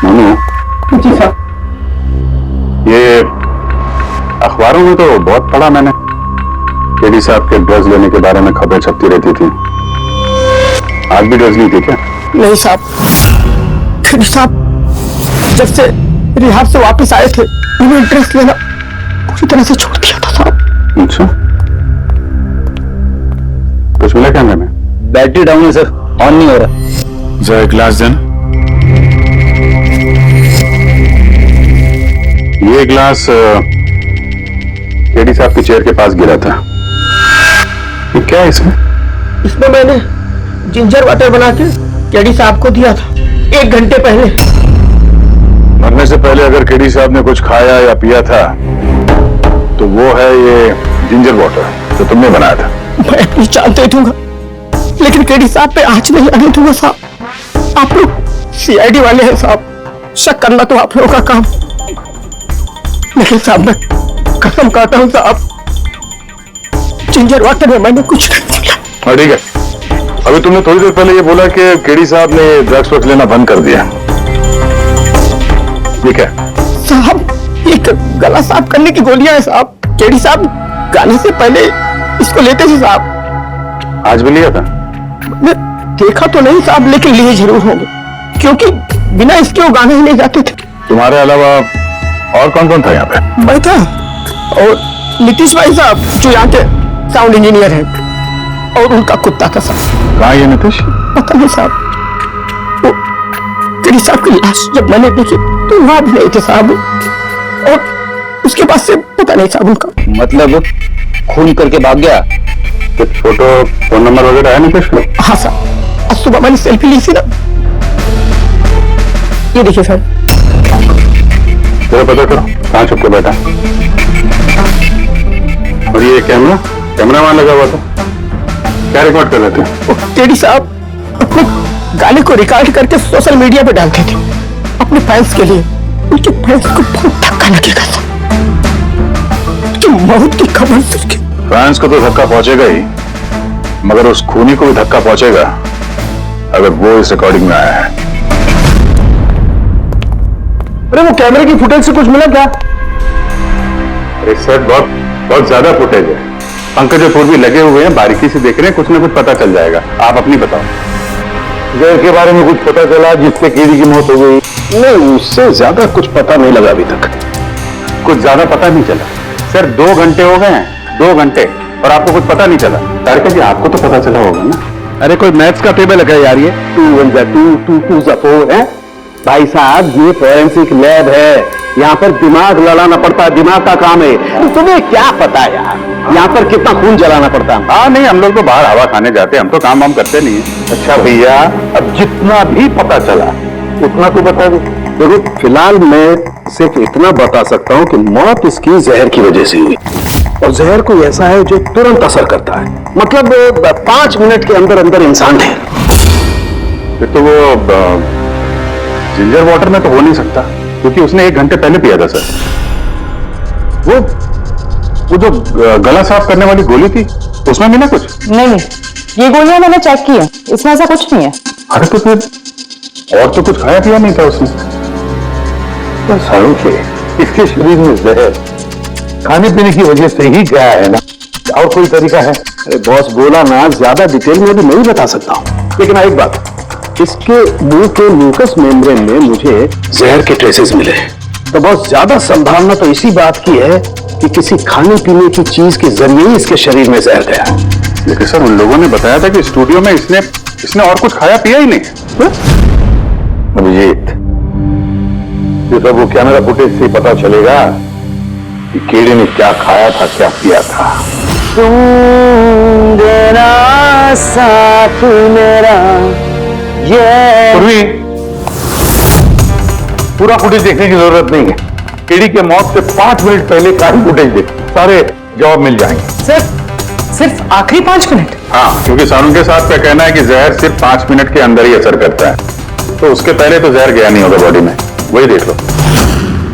मोनू जी साहब। ये अखबारों में तो बहुत पढ़ा मैंने, केडी साहब के ड्रग्स लेने के बारे में खबरें छपती रहती थी। आज भी ड्रग्स ली थी क्या? नहीं साहब, केडी साहब जब से रिहाब से वापस आए थे, उन्हें ड्रग्स लेना पूरी तरह से छोड़ दिया था साहब। अच्छा, कुछ मिला कैमरे में? बैटरी डाउन है सर, ऑन नहीं हो रहा। जरा एक ग्लास देना। ये ग्लास केडी साहब की चेयर के पास गिरा था। ये क्या है इसमें? इसमें मैंने जिंजर वाटर बना के केडी साहब को दिया था 1 घंटे पहले। मरने से पहले अगर केडी साहब ने कुछ खाया या पिया था तो वो है ये जिंजर वाटर जो तुमने बनाया था। मैं अपनी जान दे दूंगा, लेकिन केडी साहब पे आंच नहीं आने दूंगा साहब। आप लोग सीआईडी वाले हैं साहब, शक करना तो आप लोगों का काम, लेकिन साहब मैं कसम खाता हूं साहब, जिंजर वाटर में मैंने कुछ नहीं किया। हाँ ठीक है, अभी तुमने थोड़ी देर पहले ये बोला कि केडी साहब ने ड्रग्स वक्त लेना बंद कर दिया, ठीक है? साहब ये गला साफ करने की गोलियां हैं साहब। केडी साहब गाने से पहले इसको लेते थे साहब। आज भी लिया था? मैं देखा तो नहीं साहब, लेकिन लिए जरूर होंगे, क्योंकि बिना इसके वो गाने ही नहीं गाते थे। तुम्हारे अलावा और कौन कौन था यहाँ पे? मैं था और नीतीश भाई साहब जो यहाँ के साउंड इंजीनियर हैं, और उनका कुत्ता था साहब। कहाँ ये नीतीश? पता नहीं साहब, वो केडी साहब की लाश जब मैंने देखी तो वहां भी नहीं थे साहब, और उसके बाद से पता नहीं साहब उनका। मतलब खून करके भाग गया? कुछ फोटो फोन नंबर वगैरह है नीतीश का? हाँ साहब, आज सुबह मैंने सेल्फी ली थी ना, ये देखिए सर। जरा पता करो कहाँ छुप के बैठा। और ये कैमरा वहां लगा हुआ था, क्या रिकॉर्ड कर रहे थे? केडी साहब अपने गाने को रिकॉर्ड करके सोशल मीडिया पे डालते थे अपने फैंस के लिए। उनके फैंस को बहुत धक्का लगेगा सर, उनकी मौत की खबर सुन के। फैंस को तो धक्का पहुंचेगा ही, मगर उस खूनी को भी धक्का पहुंचेगा अगर वो इस रिकॉर्डिंग में आया है। अरे वो कैमरे की फुटेज से कुछ मिला क्या? एक सेट बहुत बहुत ज्यादा फुटेज है। पंकज और पूर्वी लगे हुए हैं, बारीकी से देख रहे हैं, कुछ ना कुछ पता चल जाएगा। आप अपनी बताओ। जहर के बारे में कुछ पता चला जिससे कीड़ी की मौत हो गई? नहीं, उससे ज्यादा कुछ पता नहीं लगा अभी तक। कुछ ज्यादा पता नहीं चला सर। 2 घंटे हो गए हैं, 2 घंटे, और आपको कुछ पता नहीं चला। तारका जी, आपको तो पता चला होगा ना? अरे कोई मैथ्स का टेबल लगा यार, ये 2 1 2 2 2 4 है भाई साहब। ये फॉरेंसिक लैब है, यहाँ पर दिमाग लड़ाना पड़ता है, दिमाग का काम है। तुम्हें क्या पता यार यहाँ पर कितना खून जलाना पड़ता है? हाँ नहीं, हम लोग तो बाहर हवा खाने जाते हैं, हम तो काम वाम करते नहीं है। अच्छा भैया, अब जितना भी पता चला उतना तो बता दो। देखो फिलहाल मैं सिर्फ इतना बता सकता हूँ कि मौत इसकी जहर की वजह से हुई, और जहर कोई ऐसा है जो तुरंत असर करता है, मतलब 5 मिनट के अंदर अंदर इंसान है। फिर तो वो जिंजर वाटर में तो हो नहीं सकता, क्योंकि उसने 1 घंटे पहले पिया था सर। वो जो गला साफ करने वाली गोली थी, उसमें भी ना कुछ? नहीं, ये गोलियां मैंने चेक की है, इसमें ऐसा कुछ नहीं है। अरे तो फिर और तो कुछ खाया पिया नहीं था उसने? तो सालों के इसके शरीर में जहर खाने पीने की वजह से ही गया है ना, और कोई तरीका है? अरे बॉस बोला ना, ज्यादा डिटेल में भी नहीं बता सकता हूँ, लेकिन एक बात, इसके मुंह के म्यूकस मेम्ब्रेन में मुझे जहर के ट्रेसेस मिले, तो बहुत ज्यादा संभावना तो इसी बात की है कि किसी खाने पीने की चीज के जरिए ही इसके शरीर में जहर गया। लेकिन सर उन लोगों ने बताया था कि स्टूडियो में इसने और कुछ खाया पिया ही नहीं। अभिजीत, ये सब वो कैमरा फुटेज से पता चलेगा कि कीड़े ने क्या खाया था, क्या पिया था। तुम देना साथ मेरा, पूर्वी, पूरा फुटेज देखने की जरूरत नहीं है, कीड़ी के मौत से 5 मिनट पहले का ही फुटेज देख, सारे जवाब मिल जाएंगे। सिर्फ आखिरी 5 मिनट? हाँ, क्योंकि सानू के साथ का कहना है कि जहर सिर्फ 5 मिनट के अंदर ही असर करता है, तो उसके पहले तो जहर गया नहीं होगा बॉडी में, वही देख लो।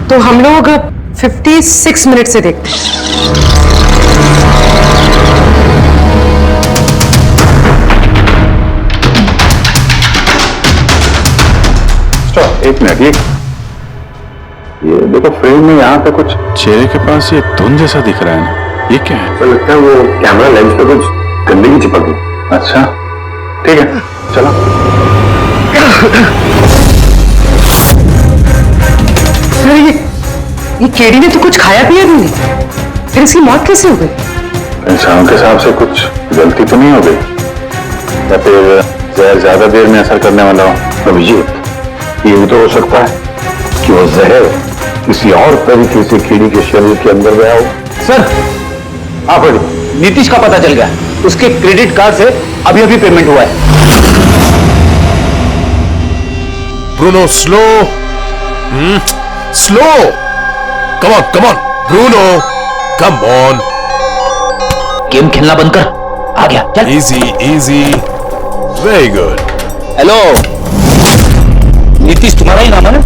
तो हम लोग 56 मिनट से देखते हैं। Stop, 1 minute. ये देखो फ्रेम में यहाँ पे कुछ चेहरे के पास ये धुंध जैसा दिख रहा है ना, ये क्या है? तो लगता है वो कैमरा लेंस पे कुछ गंदगी चिपक गई। अच्छा ठीक है, चलो। अरे ये कीड़ी ने तो कुछ खाया पिया भी नहीं, फिर इसकी मौत कैसे हो गई? इंसानों के हिसाब से कुछ गलती तो नहीं हो गई, या फिर जहर ज्यादा देर में असर करने वाला हो? अभिजीत, ये भी तो हो सकता है कि वो जहर किसी और तरीके से कीड़ी के शरीर के अंदर गया हो। सर, आप नीतीश का पता चल गया, उसके क्रेडिट कार्ड से अभी अभी पेमेंट हुआ है। Bruno, slow slow, come on Bruno, come on. Game खेलना बंद कर, आ गया, चल। Easy, very good. Hello, Nitish तुम्हारा ही नाम है ना?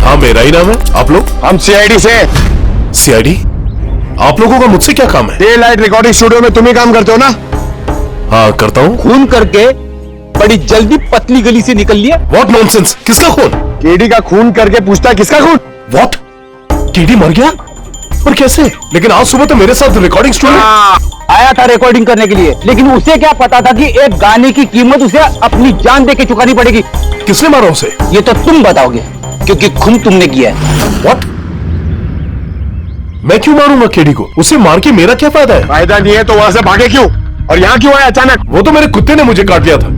हाँ, मेरा ही नाम है। आप लोग? हम सीआईडी से। सीआईडी? आप लोगों का मुझसे क्या काम है? डे लाइट रिकॉर्डिंग स्टूडियो में तुम ही काम करते हो ना? हाँ, करता हूँ। खून करके बड़ी जल्दी पतली गली से निकल लिया। What nonsense? किसका खून? केडी का खून करके पूछता है किसका खून? व्हाट? केडी मर गया? पर कैसे? लेकिन आज सुबह तो मेरे साथ रिकॉर्डिंग स्टूडियो आया था रिकॉर्डिंग करने के लिए, लेकिन उसे क्या पता था कि एक गाने की कीमत उसे अपनी जान दे के चुकानी पड़ेगी। किसने मारा उसे? ये तो तुम बताओगे, क्योंकि खून तुमने किया है। व्हाट? मैं क्यों मारूंगा केडी को? उसे मार के मेरा क्या फायदा है? फायदा नहीं है तो वहां से भागे क्यों? और यहाँ क्यों आया अचानक? वो तो मेरे कुत्ते ने मुझे काट लिया था,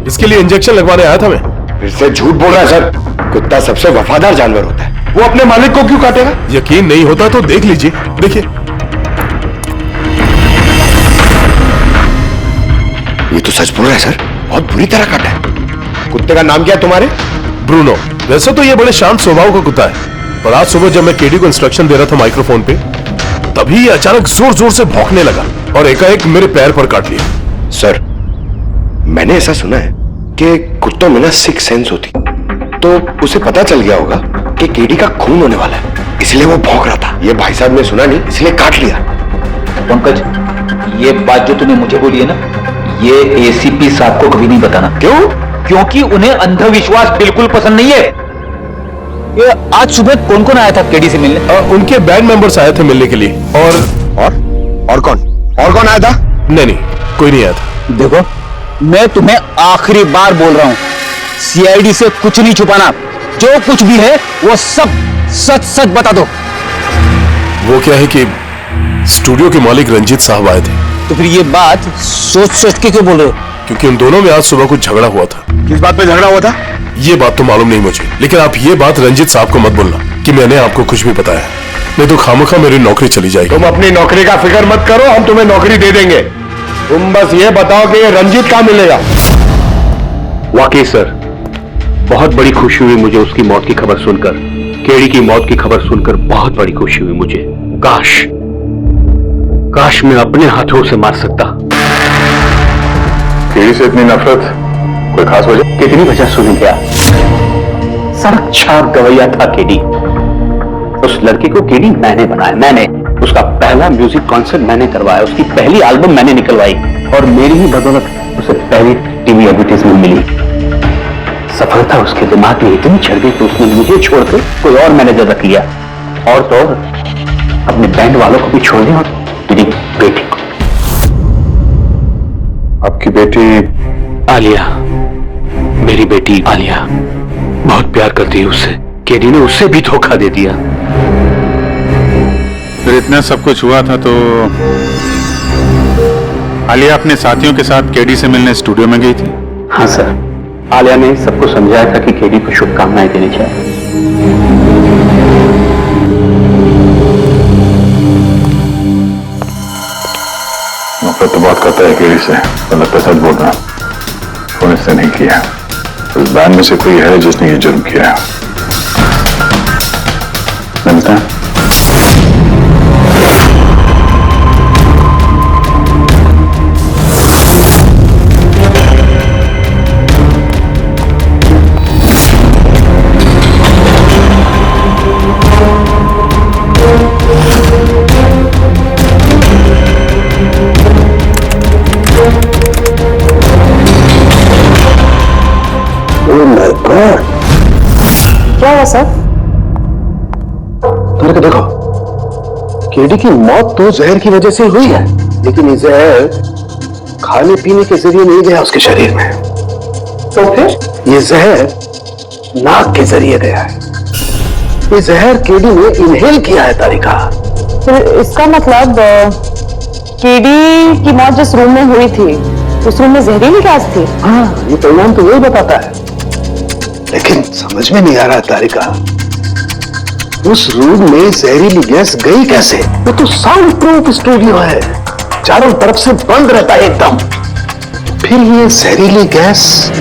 इसके लिए इंजेक्शन लगवाने आया था मैं। फिर से झूठ बोल रहा है सर। कुत्ता सबसे वफादार जानवर होता है, वो अपने मालिक को क्यों काटेगा? यकीन नहीं होता तो देख लीजिए, देखिए। ये तो सच बोल रहा है सर, बहुत बुरी तरह काटा है। कुत्ते का नाम क्या है तुम्हारे? ब्रूनो। वैसे तो ये बड़े शांत स्वभाव का कुत्ता है, पर आज सुबह जब मैं केडी को इंस्ट्रक्शन दे रहा था माइक्रोफोन पे, तभी ये अचानक जोर जोर से भौंकने लगा और एकाएक मेरे पैर पर काट लिया। सर, मैंने ऐसा सुना है कि कुत्तों में ना सिक्स सेंस होती, तो उसे पता चल गया होगा कि केडी का खून होने वाला है, इसलिए वो भौंक रहा था। ये भाई साहब ने सुना नहीं, इसलिए काट लिया। पंकज, ये बात जो तूने मुझे बोली है ना, ये एसीपी साहब को कभी नहीं बताना। क्यों? क्योंकि उन्हें अंधविश्वास बिल्कुल पसंद नहीं है। ये आज सुबह कौन कौन आया था केडी से मिलने? उनके बैंड मेंबर्स आए थे मिलने के लिए। और और कौन आया था? नहीं, कोई नहीं आया था। देखो, मैं तुम्हें आखिरी बार बोल रहा हूं, सीआईडी से कुछ नहीं छुपाना, जो कुछ भी है वो सब सच सच बता दो। वो क्या है कि स्टूडियो के मालिक रंजीत साहब आए थे। तो फिर ये बात सोच सोच के क्यों बोल रहे हो? क्योंकि उन दोनों में आज सुबह कुछ झगड़ा हुआ था। किस बात पे झगड़ा हुआ था? ये बात तो मालूम नहीं मुझे, लेकिन आप ये बात रंजीत साहब को मत बोलना कि मैंने आपको कुछ भी बताया, नहीं तो खामखा मेरी नौकरी चली जाएगी। तुम अपनी नौकरी का फिक्र मत करो, हम तुम्हें नौकरी दे देंगे। तुम बस ये बताओ कि ये रंजीत कहाँ मिलेगा। वाकई सर, बहुत बड़ी खुशी हुई मुझे उसकी मौत की खबर सुनकर। केडी की मौत की खबर सुनकर बहुत बड़ी खुशी हुई मुझे। काश मैं अपने हाथों उसे मार सकता। केडी से इतनी नफरत, कोई खास वजह? कितनी वजह सुनी क्या? सड़क छाप गवैया था केडी। उस लड़की को केडी मैंने बनाया, मैंने उसका पहला म्यूजिक कॉन्सर्ट मैंने करवाया, उसकी पहली एल्बम मैंने निकलवाई और मेरी ही बदौलत उसे पहली टीवी एडवर्टाइजमेंट मिली। सफलता उसके दिमाग में इतनी चढ़ गई कि उसने मुझे छोड़कर कोई और मैनेजर रख लिया, और तो और अपने बैंड वालों को भी छोड़ दिया और मेरी बेटी को। आपकी बेटी आलिया, मेरी बेटी आलिया बहुत प्यार करती है उससे। केडी ने उससे भी धोखा दे दिया। फिर इतना सब कुछ हुआ था तो आलिया अपने साथियों के साथ केडी से मिलने स्टूडियो में गई थी? हाँ सर, आलिया ने सबको समझाया था कि केडी को शुभकामनाएं देनी चाहिए। नफरत तो बहुत करता है केडी से, तो लगता है सच बोल रहा। फोन इससे नहीं किया, इस बैंड में से कोई है जिसने ये जुर्म किया है। मिलता है। क्या हुआ सर? तुमने देखो, केडी की मौत तो जहर की वजह से हुई है, लेकिन ये जहर खाने पीने के जरिए नहीं गया उसके शरीर में। तो फिर? ये जहर नाक के जरिए गया है। ये जहर केडी ने इनहेल किया है तारिका। फिर इसका मतलब केडी की मौत जिस रूम में हुई थी उस रूम में जहरीली गैस थी? हाँ, ये परिणाम तो यही बताता है, लेकिन समझ में नहीं आ रहा तारिका, उस रूम में जहरीली गैस गई कैसे? वो तो साउंड प्रूफ स्टूडियो है, चारों तरफ से बंद रहता है एकदम। फिर ये जहरीली गैस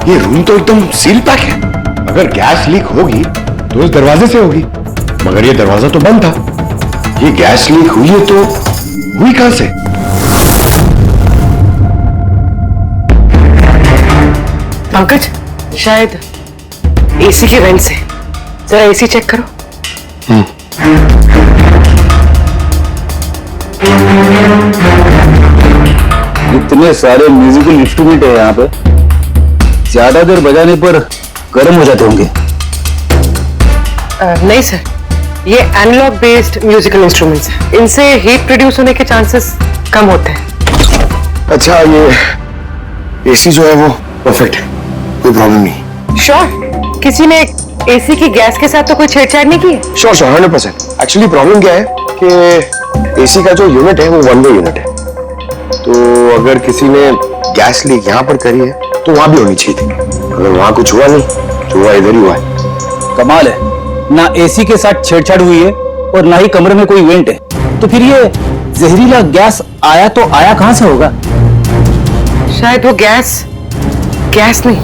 ये रूम तो एकदम सील पैक है। अगर गैस लीक होगी तो उस दरवाजे से होगी, मगर ये दरवाजा तो बंद था। ये गैस लीक हुई है तो हुई कहां से? पंकज, शायद एसी के वेंट से। जरा एसी चेक करो। इतने सारे म्यूजिकल इंस्ट्रूमेंट है यहाँ पे, ज्यादा देर बजाने पर गर्म हो जाते होंगे। नहीं सर, ये एनालॉग बेस्ड म्यूजिकल इंस्ट्रूमेंट्स हैं। इनसे हीट प्रोड्यूस होने के चांसेस कम होते हैं। अच्छा, ये एसी जो है वो परफेक्ट है, कोई प्रॉब्लम नहीं? श्योर? किसी ने एसी की गैस के साथ तो कोई छेड़छाड़ नहीं की है? श्योर 100%। एक्चुअली प्रॉब्लम क्या है कि एसी का जो यूनिट है वो वन वे यूनिट है, तो अगर किसी ने गैस लीक यहाँ पर करी है तो वहां भी होनी चाहिए थी। अगर वहां कुछ हुआ नहीं तो हुआ इधर ही हुआ है। कमाल है, ना एसी के साथ छेड़छाड़ हुई है और ना ही कमरे में कोई वेंट है, तो फिर ये जहरीला गैस आया तो आया कहां से होगा? शायद वो गैस नहीं,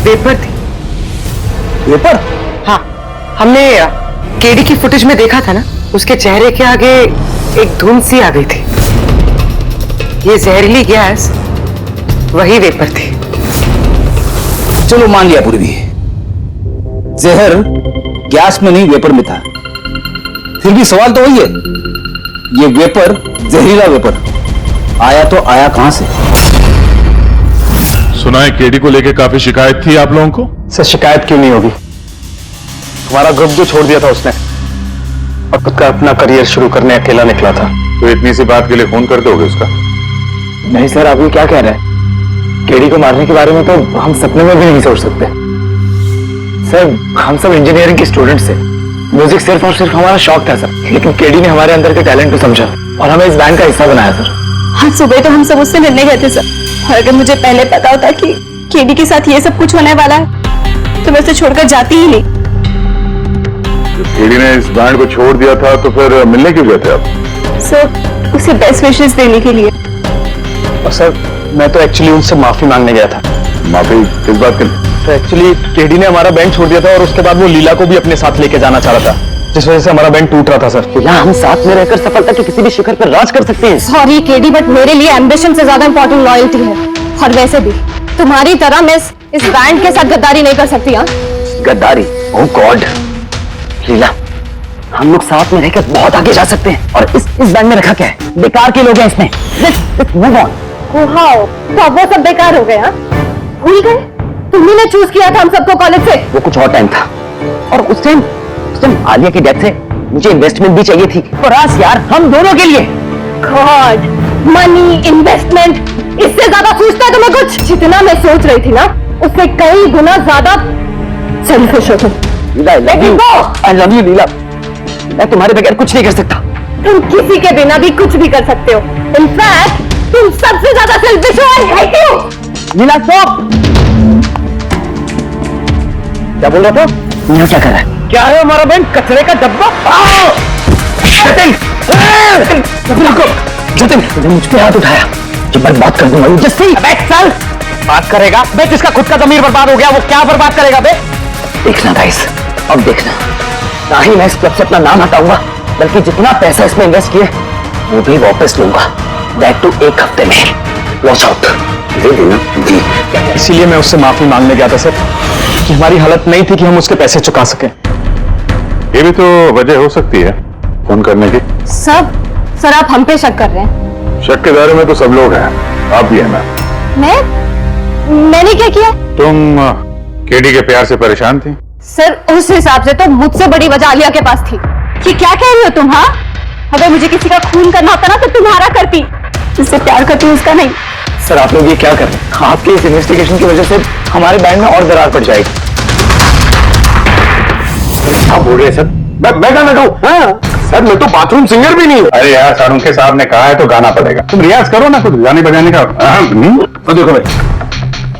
वेपर थी। वेपर? हाँ, हमने केडी की फुटेज में देखा था ना, उसके चेहरे के आगे एक धुंध सी आ गई थी। ये जहरीली गैस वही वेपर थी। चलो मान लिया पूर्वी, जहर गैस में नहीं वेपर में था। फिर भी सवाल तो वही है, ये वेपर जहरीला वेपर आया तो आया कहां से? सुना है केडी को लेके काफी शिकायत थी आप लोगों को। सर शिकायत क्यों नहीं होगी? हमारा ग्रुप जो छोड़ दिया था उसने, और खुद का अपना करियर शुरू करने अकेला निकला था। तो इतनी सी बात के लिए फोन कर दोगे उसका? नहीं सर, आप ये क्या कह रहे हैं? केडी को मारने के बारे में तो हम सपने में भी नहीं सोच सकते। सर हम सब इंजीनियरिंग के स्टूडेंट्स थे, म्यूजिक सिर्फ और सिर्फ हमारा शौक था सर, लेकिन केडी ने हमारे अंदर के टैलेंट को समझा और हमें इस बैंड का हिस्सा बनाया सर। आज सुबह तो हम सब उससे मिलने गए थे सर, और अगर मुझे पहले पता होता कि केडी के साथ ये सब कुछ होने वाला है तो मैं उसे छोड़कर जाती ही नहीं। केडी ने इस बैंड को छोड़ दिया था तो फिर मिलने क्यों गए थे आप? सर उसे बेस्ट विशेस देने के लिए। और सर मैं तो एक्चुअली उनसे माफी मांगने गया था। माफी किस बात के? तो एक्चुअली केडी ने हमारा बैंड छोड़ दिया था और उसके बाद वो लीला को भी अपने साथ लेके जाना चाह रहा था, जिस वजह से हमारा बैंड टूट रहा था सर। यहाँ हम साथ में रहकर सफलता के किसी भी शिखर पर राज कर सकते हैं। सॉरी केडी, बट मेरे लिए एम्बिशन से ज्यादा इंपॉर्टेंट लॉयल्टी है। और वैसे भी तुम्हारी तरह मैं इस बैंड के साथ गद्दारी नहीं कर सकती। हाँ गद्दारी? ओह गॉड लीला, हम लोग साथ में रहकर बहुत आगे जा सकते हैं। और इस बैंड में रखा क्या है? बेकार के लोग हैं इसमें। Let's move on। तो अब वो सब बेकार हो गए? हाँ भूल गए? तुम्ही ने चूज किया था हम सबको कॉलेज से। वो कुछ और टाइम था, और उस टाइम आलिया की डेथ से मुझे इन्वेस्टमेंट भी चाहिए थी। और आज यार हम दोनों के लिए गॉड, मनी, इन्वेस्टमेंट, इससे ज्यादा सोचता है तुम्हें कुछ? जितना मैं सोच रही थी ना उससे कई गुना ज्यादा सेल्फिश हो तुम। आई लव यू लीला, मैं तुम्हारे बगैर कुछ नहीं कर सकता। तुम किसी के बिना भी कुछ भी कर सकते हो। इनफैक्ट तुम सबसे ज्यादा सेल्फिश हो। I hate you. Leela stop. क्या बोल रहा था? यहाँ क्या कर रहा है? क्या है हमारा बैंड? कचरे का डब्बा। जतिन तुमने मुझ पे हाथ उठाया, जब मैं बात कर दूंगा। जस्सी चल बात करेगा बे? जिसका खुद का जमीर बर्बाद हो गया वो क्या बर्बाद करेगा बे? देखना गाइस, अब देखना, ना ही मैं इस क्लब से अपना नाम हटाऊंगा, बल्कि जितना पैसा इसमें इन्वेस्ट किए वो भी वापस लूंगा। दैट टू एक हफ्ते में। Watch out. दे देना जी। इसीलिए मैं उससे माफी मांगने गया था सर, कि हमारी हालत नहीं थी कि हम उसके पैसे चुका सकें। ये भी तो वजह हो सकती है फोन करने की। सर आप हम पे शक कर रहे हैं? शक के दायरे में तो सब लोग हैं, आप भी है ना। मैंने क्या किया? तुम केडी के प्यार से परेशान थी? सर उस हिसाब से तो मुझसे बड़ी वजह आलिया के पास थी। कि क्या कह रही हो तुम? हाँ, अगर मुझे किसी का खून करना होता ना तो तुम्हारा करती, जिससे प्यार करती उसका नहीं। सर आप लोग ये क्या कर रहे हैं? आपके इस इन्वेस्टिगेशन की वजह से हमारे बैंड में और दरार पड़ जाएगी। क्या बोल रहे हैं सर? मैं गाना गाऊं? हाँ सर, मैं तो बाथरूम सिंगर भी नहीं हूँ। अरे यार सारुंखे साहब ने कहा है तो गाना पड़ेगा। तुम रियाज करो ना कुछ गाने बजाने का। तो देखो भाई,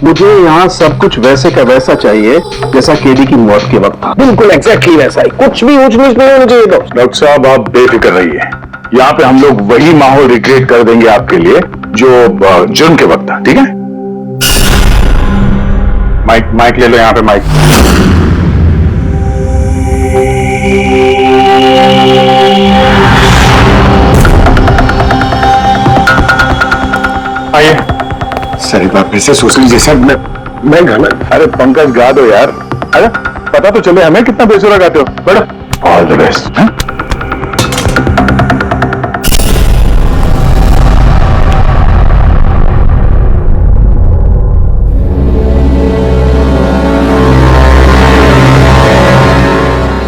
मुझे यहाँ सब कुछ वैसे का वैसा चाहिए जैसा केडी की मौत के वक्त था। बिल्कुल एग्जैक्टली वैसा ही, कुछ भी ऊंच नीच नहीं होनी चाहिए। डॉक्टर साहब आप बेफिक्र रहिए, यहाँ पे हम लोग वही माहौल रिक्रिएट कर देंगे आपके लिए जो जुर्म के वक्त था। ठीक है? माइक ले लो, यहाँ पे माइक। आइए सर एक बार फिर से सोच लीजिए सर। मैं गाना। अरे पंकज गा दो यार। अरे पता तो चले हमें कितना बेसुरा गाते हो। बैठो। All the best.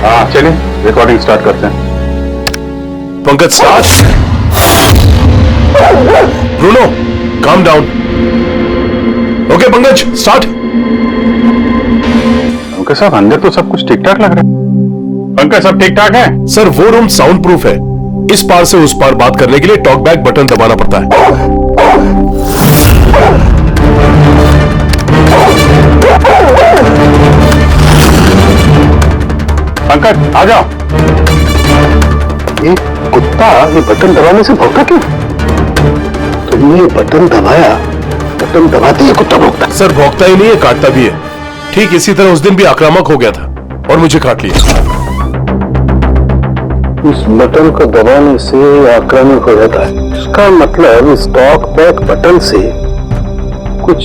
हाँ चलिए रिकॉर्डिंग स्टार्ट करते हैं। Pankaj start. Bruno calm down. Okay Pankaj start. Pankaj साहब अंदर तो सब कुछ ठीक ठाक लग रहा है। पंकज सब ठीक ठाक है? सर वो रूम साउंड प्रूफ है, इस पार से उस पार बात करने के लिए टॉक बैक बटन दबाना पड़ता है। पंकज आ जाओ। ये कुत्ता ये बटन दबाने से भौंका क्यों? तुमने ये बटन दबाया, बटन दबाते ही कुत्ता भौंकता। सर भौंकता ही नहीं है, काटता भी है। ठीक इसी तरह उस दिन भी आक्रामक हो गया था और मुझे काट लिया। इस बटन को दबाने से आक्रामक हो जाता है। इसका मतलब इस टॉक बैक बटन से कुछ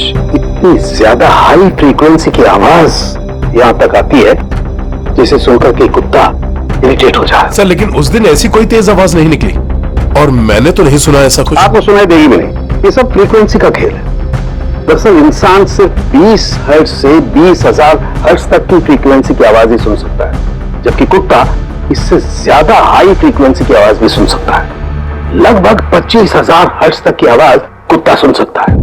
इतनी ज्यादा हाई फ्रीक्वेंसी की आवाज यहां तक आती है जिसे सुनकर के कुत्ता इरिटेट हो जाए। सर लेकिन उस दिन ऐसी कोई तेज आवाज नहीं निकली और मैंने तो नहीं सुना ऐसा कुछ। आपको सुनाई देगी भी नहीं, ये सब फ्रीक्वेंसी का खेल है। दरअसल इंसान सिर्फ 20 हर्ट्ज से 20,000 हर्ट्ज तक की फ्रीक्वेंसी की आवाज ही सुन सकता है, जबकि कुत्ता इससे ज्यादा हाई फ्रीक्वेंसी की आवाज भी सुन सकता है। लगभग 25,000 हर्ट्ज तक की आवाज कुत्ता सुन सकता है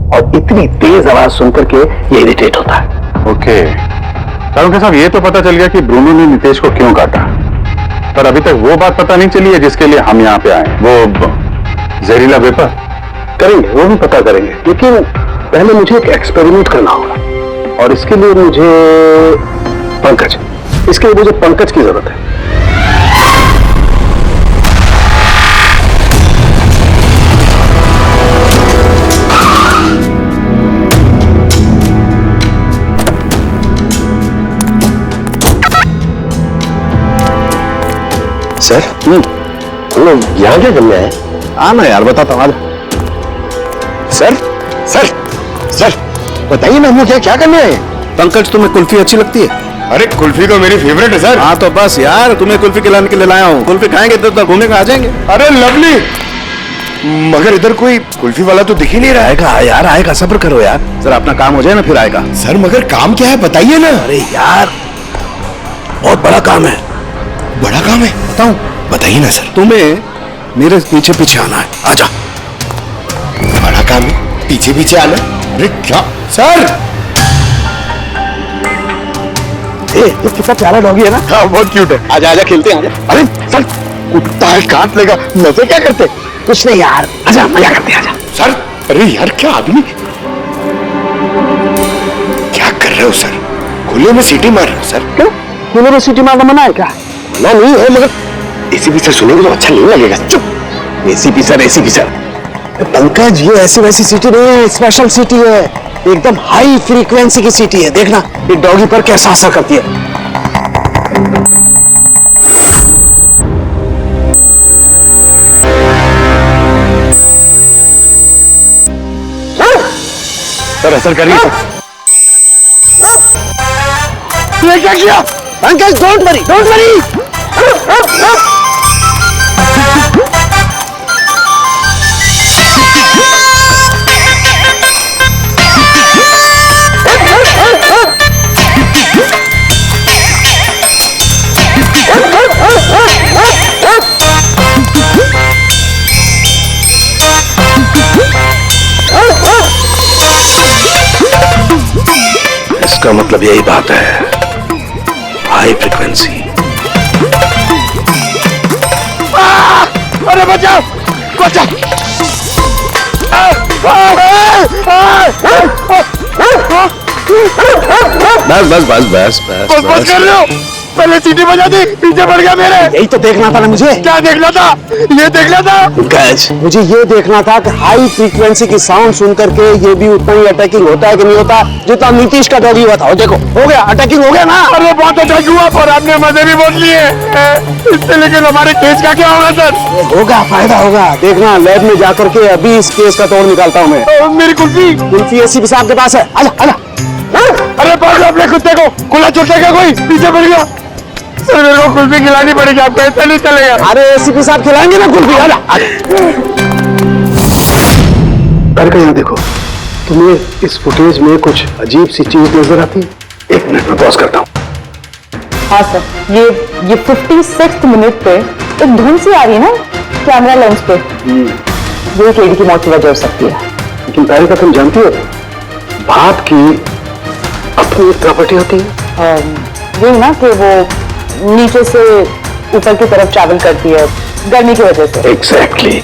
और इतनी तेज आवाज सुनकर के ये इरिटेट होता है। ओके तारुण्य साहब, ये तो पता चल गया कि ब्रूनो ने नितेश को क्यों काटा, पर अभी तक वो बात पता नहीं चली है जिसके लिए हम यहाँ पे आए। वो जहरीला वेपर करेंगे, वो भी पता करेंगे, लेकिन पहले मुझे एक एक्सपेरिमेंट करना होगा और इसके लिए मुझे पंकज की जरूरत है। सर हम लोग यहाँ क्या करने आए? आना यार, बताता हूँ। सर सर सर बताइए ना, हम लोग क्या करने आए? पंकज, तुम्हें कुल्फी अच्छी लगती है? अरे कुल्फी तो मेरी फेवरेट है सर। हाँ तो बस यार, तुम्हें कुल्फी खिलाने के लिए लाया हूँ। कुल्फी खाएंगे तो घूमने को आ जाएंगे। अरे लवली, मगर इधर कोई कुल्फी वाला तो दिख ही नहीं रहा है। आएगा यार, आएगा, सब्र करो यार, जरा अपना काम हो जाए ना फिर आएगा। सर मगर काम क्या है बताइए ना। अरे यार बहुत बड़ा काम है। बड़ा काम है? बताऊं? बताइए ना सर। तुम्हें मेरे पीछे पीछे आना है, आजा। बड़ा काम है, पीछे पीछे आना? अरे क्या सर? ये कितना प्यारा डॉगी है ना। हाँ बहुत क्यूट है। आजा आजा, खेलते हैं। अरे सर कुत्ता है, काट लेगा। मजे क्या करते? कुछ नहीं यार, आजा मजा करते हैं, आजा। सर अरे यार क्या आदमी, क्या कर रहे हो सर? खुले में सीटी मार रहे हो सर? क्यों? खुले में सीटी मारना मना है क्या? मना नहीं है, मगर एसीपी सर सुनेंगे तो अच्छा नहीं लगेगा। चुप। एसीपी सर पंकज, ये ऐसी वैसी सीटी नहीं है, स्पेशल सीटी है, एकदम हाई फ्रीक्वेंसी की सीटी है। देखना ये डॉगी पर कैसा असर करती है। सर असर करिए। ये क्या किया? Pankaj don't worry, don't worry. इसका मतलब यही बात है, हाई फ्रीक्वेंसी। अरे बचाओ बचाओ। बस कर रहे हो? पहले सीटी बजा दी, पीछे पड़ गया मेरे। यही तो देखना था ना मुझे। क्या देखना था? ये देखना था मुझे ये देखना था कि हाई फ्रीक्वेंसी की साउंड सुन करके ये भी उतना ही अटैकिंग होता है कि नहीं होता जितना नीतीश का डॉगी हुआ था। देखो हो गया, अटैकिंग हो गया ना। अरे बहुत अटैक हुआ और आपने मजे भी बोल लिए इससे, लेकिन हमारे केस का क्या होगा सर? होगा, फायदा होगा। देखना लैब में जाकर के अभी इस केस का तोड़ निकालता हूँ मैं। मेरी कुल्फी एसीपी साहब के पास है, आजा आजा। अरे पकड़ो अपने कुत्ते को, खुला छूटेगा कोई? पीछे पड़ गया सर, मेरे को कुल्फी खिलानी पड़ेगी, आपको ऐसा नहीं चलेगा। अरे एसीपी साहब खिलाएंगे ना कुल्फी, आजा। यहाँ देखो, तुम्हें इस फुटेज में कुछ अजीब सी चीज नजर आती है? एक मिनट में पॉज करता हूँ। हाँ सर, ये 56 मिनट पे एक धुन सी आ रही है ना कैमरा लेंस पे, ये एक लेडी की मौत की वजह हो सकती है। लेकिन पहले का तुम जानती हो, भाप की अपनी प्रॉपर्टी होती है। यही ना कि वो नीचे से ऊपर की तरफ ट्रैवल करती है गर्मी की वजह से। एग्जैक्टली।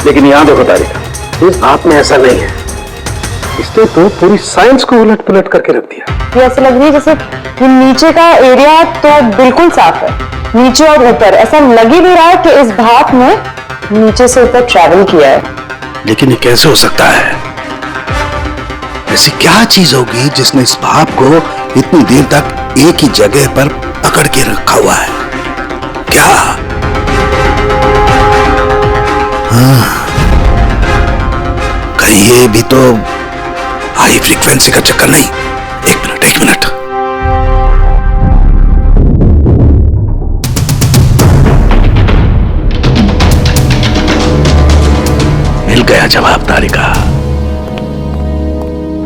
लेकिन यहाँ देखो तारिका, इस भाप में ऐसा नहीं है। इसने तो पूरी साइंस को उलट पुलट करके रख दिया। ये ऐसा लग रही है जैसे ये नीचे का एरिया तो बिल्कुल साफ है, नीचे और ऊपर ऐसा लग ही नहीं रहा है कि इस भाप ने नीचे से ऊपर ट्रैवल किया है। लेकिन ये कैसे हो सकता है? ऐसी क्या चीज होगी जिसने इस भाप को इतनी देर तक एक ही जगह पर पकड़ के रखा हुआ है? क्या? हाँ, कहीं ये भी तो हाई फ्रीक्वेंसी का चक्कर नहीं। एक मिनट। मिल गया जवाब तारिका।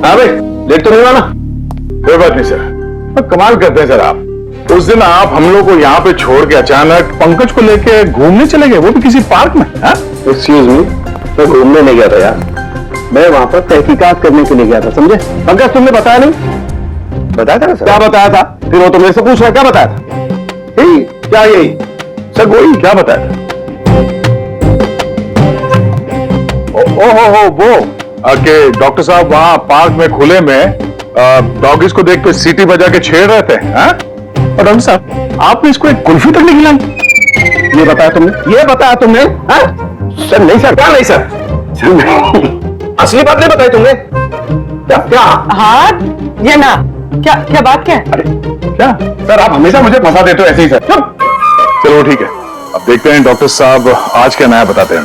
हाँ भाई, लेट तो नहीं हुआ ना? कोई बात नहीं सर। कमाल करते हैं सर आप। उस दिन आप हम लोग को यहाँ पे छोड़ के अचानक पंकज को लेके घूमने चले गए, वो भी किसी पार्क में। एक्सक्यूज मी, मैं घूमने नहीं गया था यार, मैं वहां पर तहकीकात करने के लिए गया था, समझे? पंकज तुमने बताया नहीं? बताया था ना सर। क्या बताया था? फिर वो तो मेरे से पूछ रहा है, क्या बताया था? यही क्या? यही सर, वही क्या बताया था? वो कि डॉक्टर साहब वहां पार्क में खुले में डॉगीज को देख के सीटी बजा के छेड़ रहे थे। और डॉक्टर साहब, आपने इसको एक कुल्फी तक नहीं खिलाई। ये बताया तुमने? सर नहीं सर। क्या नहीं सर? असली बात नहीं बताई तुमने। क्या? हाँ ये ना, क्या बात क्या है? अरे क्या सर, आप हमेशा मुझे फंसा देते हो ऐसे ही सर। चलो ठीक है, अब देखते हैं डॉक्टर साहब आज क्या नया बताते हैं।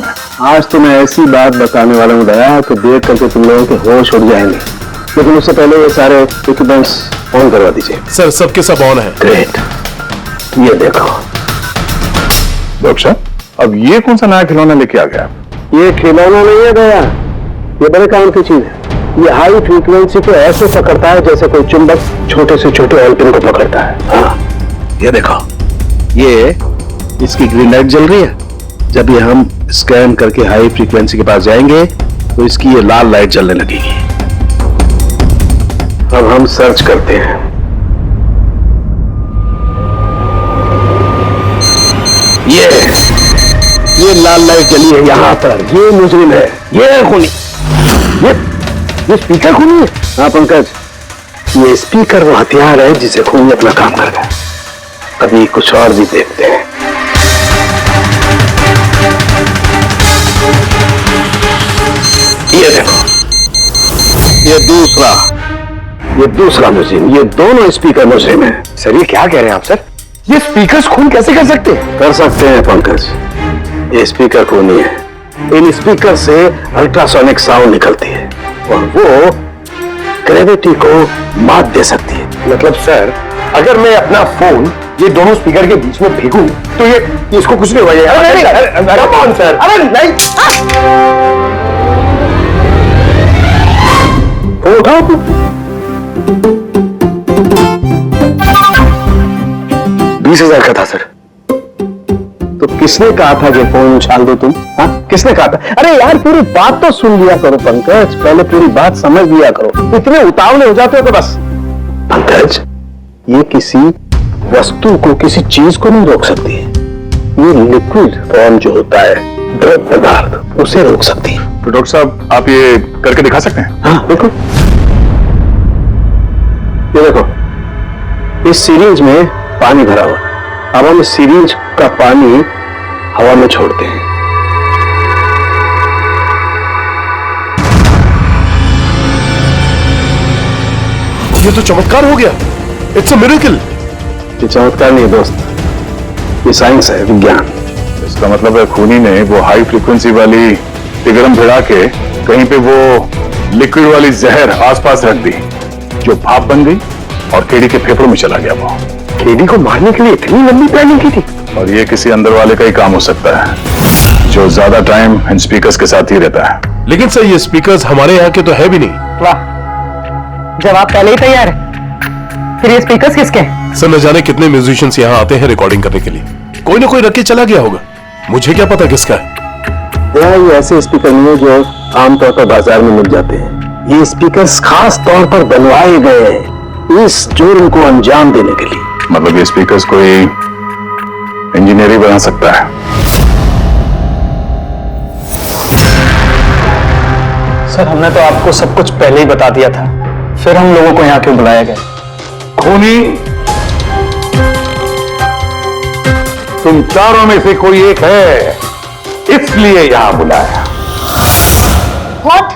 आज तो मैं ऐसी बात बताने वाला हूँ दया कि देख करके तुम लोगों के होश उड़ जाएंगे, लेकिन उससे पहले ये सारे इक्विपमेंट्स ऑन करवा दीजिए। सर सबके सब ऑन है। ग्रेट। ये देखो डॉक्टर साहब, अब ये कौन सा नया खिलौना लेके आ गया? ये खिलौना नहीं है दया, ये बड़े काम की चीज है। ये हाई फ्रीक्वेंसी को ऐसे पकड़ता है जैसे कोई चुंबक छोटे से छोटे एल्पिन को पकड़ता है। हाँ, ये देखो, ये इसकी ग्रीन लाइट जल रही है। जब ये हम स्कैन करके हाई फ्रीक्वेंसी के पास जाएंगे तो इसकी ये लाल लाइट जलने लगेगी। अब हम सर्च करते हैं। ये लाल लाइट जली है यहाँ पर। ये मुजरिम है, ये खूनी। ये स्पीकर खूनी है। हाँ पंकज, ये स्पीकर वो हथियार है जिसे खूनी अपना काम कर गया। अभी कुछ और भी देखते हैं। ये देखो, ये दूसरा मुजरिम। ये दोनों स्पीकर मुजरिम है। सर ये क्या कह रहे हैं आप सर? ये स्पीकर्स खून कैसे कर सकते हैं? कर सकते हैं पंकज, ये स्पीकर खूनी है। इन स्पीकर से अल्ट्रासोनिक साउंड निकलती है और वो ग्रेविटी को मात दे सकती है। मतलब सर, अगर मैं अपना फोन ये दोनों स्पीकर के बीच में फेंकूं तो ये इसको कुछ नहीं होगा। Come on sir. अरे नहीं, उठाओ। 20,000 का था सर। तो किसने कहा था कि फोन उछाल दो तुम? हाँ, किसने कहा था? अरे यार पूरी बात तो सुन लिया करो पंकज, पहले पूरी बात समझ लिया करो। इतने उतावले हो जाते हो तो बस। पंकज, ये किसी वस्तु को, किसी चीज को नहीं रोक सकती है। ये लिक्विड फॉर्म जो होता है, द्रव पदार्थ, उसे रोक सकती है। तो डॉक्टर साहब आप ये करके दिखा सकते हैं? हाँ बिल्कुल। ये देखो, इस सीरीज में पानी भरा हुआ। अब हम इस सीरीज का पानी हवा में छोड़ते हैं। ये तो चमत्कार हो गया। It's a miracle. ये चमत्कार नहीं दोस्त, ये साइंस है, विज्ञान। इसका मतलब है खूनी ने वो हाई फ्रीक्वेंसी वाली तिगड़म भिड़ा के कहीं पे वो लिक्विड वाली जहर आसपास रख दी, जो भाप बन गई और केडी के फेफड़ों में चला गया। वो केडी को मारने के लिए इतनी लंबी प्लानिंग की थी। और ये किसी अंदर वाले का ही काम हो सकता है, जो ज्यादा टाइम इन स्पीकर्स के साथ ही रहता है। लेकिन सर ये स्पीकर्स हमारे यहाँ के तो है भी नहीं। वाह, जवाब पहले ही तैयार है। फिर ये स्पीकर्स किसके हैं? सर न जाने कितने म्यूजिशियंस यहाँ आते हैं रिकॉर्डिंग करने के लिए। कोई ना कोई रख के चला गया होगा, मुझे क्या पता किसका है। ये ऐसे स्पीकर नहीं है जो आमतौर पर बाजार में मिल जाते हैं। ये स्पीकर्स खास तौर पर बनवाए गए हैं इस जुर्म को अंजाम देने के लिए। मतलब ये स्पीकर्स कोई इंजीनियर ही बना सकता है। सर हमने तो आपको सब कुछ पहले ही बता दिया था, फिर हम लोगों को यहाँ क्यों बुलाया गया? खूनी तुम चारों में से कोई एक है, इसलिए यहां बुलाया। व्हाट?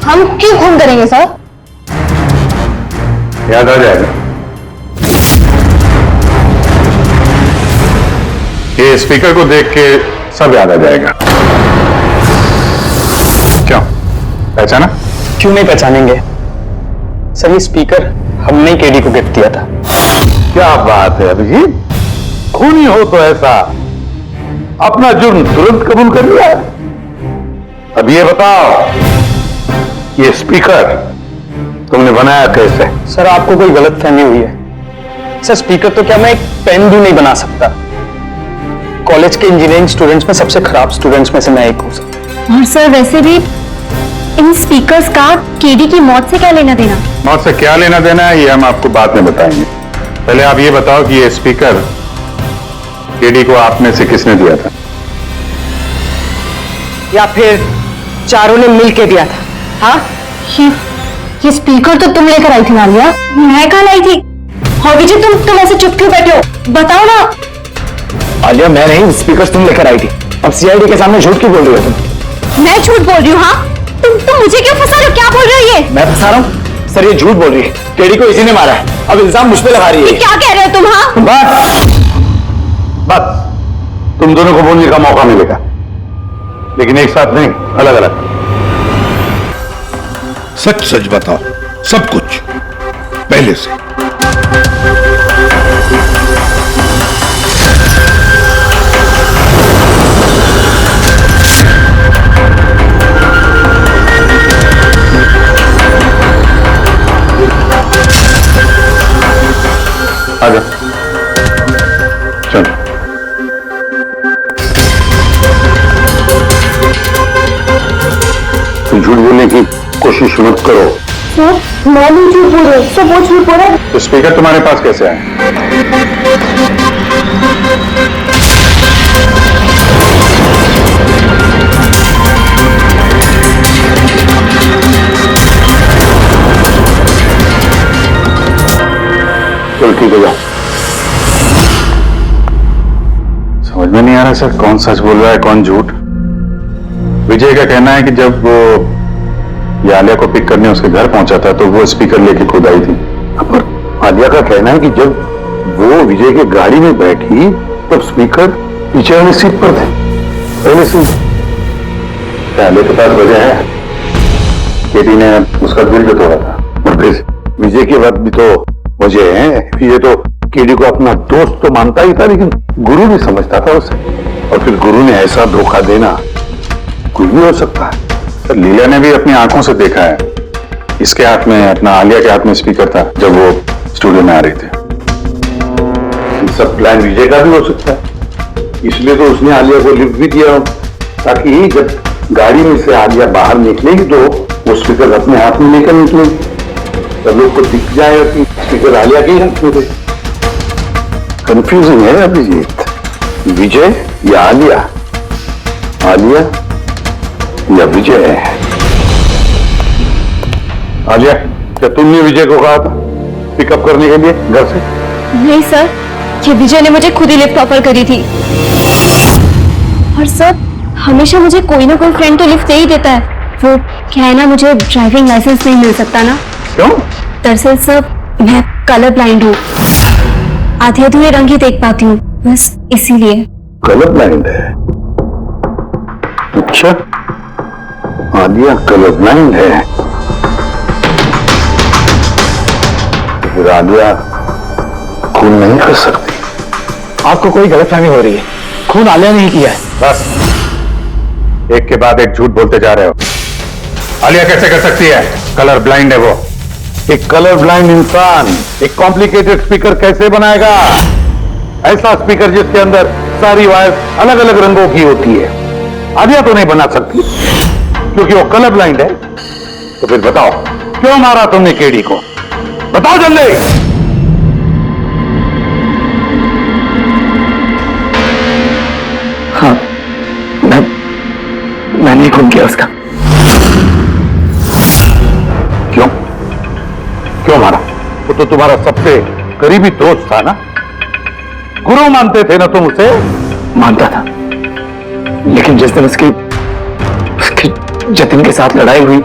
हम क्यों खून करेंगे सर? याद आ जाएगा। ये स्पीकर को देख के सब याद आ जाएगा। क्यों पहचाना? क्यों नहीं पहचानेंगे? सर ये स्पीकर हमने केडी को गिफ्ट दिया था। क्या बात है अभिजीत, खूनी हो तो ऐसा अपना जुर्म तुरंत कबूल कर लिया। अब ये बताओ, ये स्पीकर तुमने बनाया कैसे? सर आपको कोई गलत फहमी हुई है। सर स्पीकर तो क्या मैं एक पेन भी नहीं बना सकता। कॉलेज के इंजीनियरिंग स्टूडेंट्स में सबसे खराब स्टूडेंट्स में से मैं एक हूँ सर। और सर वैसे भी इन स्पीकर्स का केडी की मौत से क्या लेना देना? मौत से क्या लेना देना है ये हम आपको बाद में बताएंगे। पहले आप ये बताओ कि ये स्पीकर केडी को आप में से किसने दिया था? या फिर चारों ने मिल के दिया था? हाँ, ये स्पीकर तो तुम लेकर आई थी आलिया। मैं कहाँ लाई थी? और विजय तुम ऐसे चुप क्यों बैठे हो? बताओ ना। आलिया मैं नहीं, स्पीकर तुम लेकर आई थी। अब सीआईडी के सामने झूठ क्यों बोल रही हो तुम? मैं झूठ बोल रही हूँ? हाँ तुम मुझे क्यों फंसा रहे हो? क्या बोल रहे हो ये? मैं फंसा रहा हूँ? सर ये झूठ बोल रही है, केडी को इसी ने मारा है। अब इल्जाम मुझ पे लगा रही है। क्या कह रहे हो तुम? हाँ बस तुम दोनों को बोलने का मौका मिलेगा, लेकिन एक साथ नहीं, अलग अलग। सच सच बताओ, सब कुछ पहले से। आजा चल। तुम झूठ बोलने की कोशिश मत करो। सर मैं नहीं झूठ बोल रही, सब वो झूठ बोल रहा है। तो स्पीकर तुम्हारे पास कैसे आए? चल ठीक है, जाओ। समझ में नहीं आ रहा सर, कौन सच बोल रहा है कौन झूठ। विजय का कहना है कि जब वो ये आलिया को पिक करने उसके घर पहुंचा था तो वो स्पीकर लेके खुद आई थी। और आलिया का कहना है कि जब वो विजय की गाड़ी में बैठी तब स्पीकर पीछे वाली सीट पर थे, पहले सीट। आलिया के पास वजह है, केटी ने उसका दिल भी तोड़ा था। और फिर विजय की बात भी तो वजह है। ये तो केडी को अपना दोस्त तो मानता ही था, लेकिन गुरु भी समझता था उसे। और फिर गुरु ने ऐसा धोखा देना कुछ भी हो सकता है। सर लीला ने भी अपनी आंखों से देखा है, इसके हाथ में, अपना आलिया के हाथ में स्पीकर था जब वो स्टूडियो में आ रही थी। सब प्लान विजय का भी हो सकता है, इसलिए तो उसने आलिया को लिफ्ट भी दिया, ताकि जब गाड़ी में से आलिया बाहर निकलेगी तो वो स्पीकर अपने हाथ में लेकर निकलेगी, तो लोग को दिख जाएगा कि स्पीकर आलिया के हाथ में थे। कंफ्यूजिंग है अभिजीत, विजय या आलिया, आलिया या विजय। आलिया, क्या तुमने विजय को कहा था पिकअप करने के लिए घर से? नहीं सर, ये विजय ने मुझे खुद ही लिफ्ट ऑफर करी थी। और सर हमेशा मुझे कोई ना कोई फ्रेंड तो लिफ्ट दे ही देता है। वो क्या है ना, मुझे ड्राइविंग लाइसेंस नहीं मिल सकता ना। क्यों? दरअसल सर मैं कलर ब्लाइंड हूँ, आधे अधूरे रंग ही देख पाती हूँ, बस इसीलिए। कलर ब्लाइंड है? अच्छा, आलिया कलर ब्लाइंड है, तो फिर आलिया खून नहीं कर सकती। आपको कोई गलतफहमी हो रही है, खून आलिया ने ही किया है। बस एक के बाद एक झूठ बोलते जा रहे हो। आलिया कैसे कर सकती है? कलर ब्लाइंड है वो। एक कलर ब्लाइंड इंसान एक कॉम्प्लिकेटेड स्पीकर कैसे बनाएगा? ऐसा स्पीकर जिसके अंदर सारी वायर अलग अलग रंगों की होती है, आलिया तो नहीं बना सकती क्योंकि वो कलर ब्लाइंड है। तो फिर बताओ क्यों मारा तुमने केडी को? बताओ जल्दी। हाँ मैंने खून किया उसका। क्यों क्यों मारा? वो तो तुम्हारा सबसे करीबी दोस्त था ना, गुरु मानते थे ना तुम उसे? मानता था, लेकिन जिस दिन उसकी जतिन के साथ लड़ाई हुई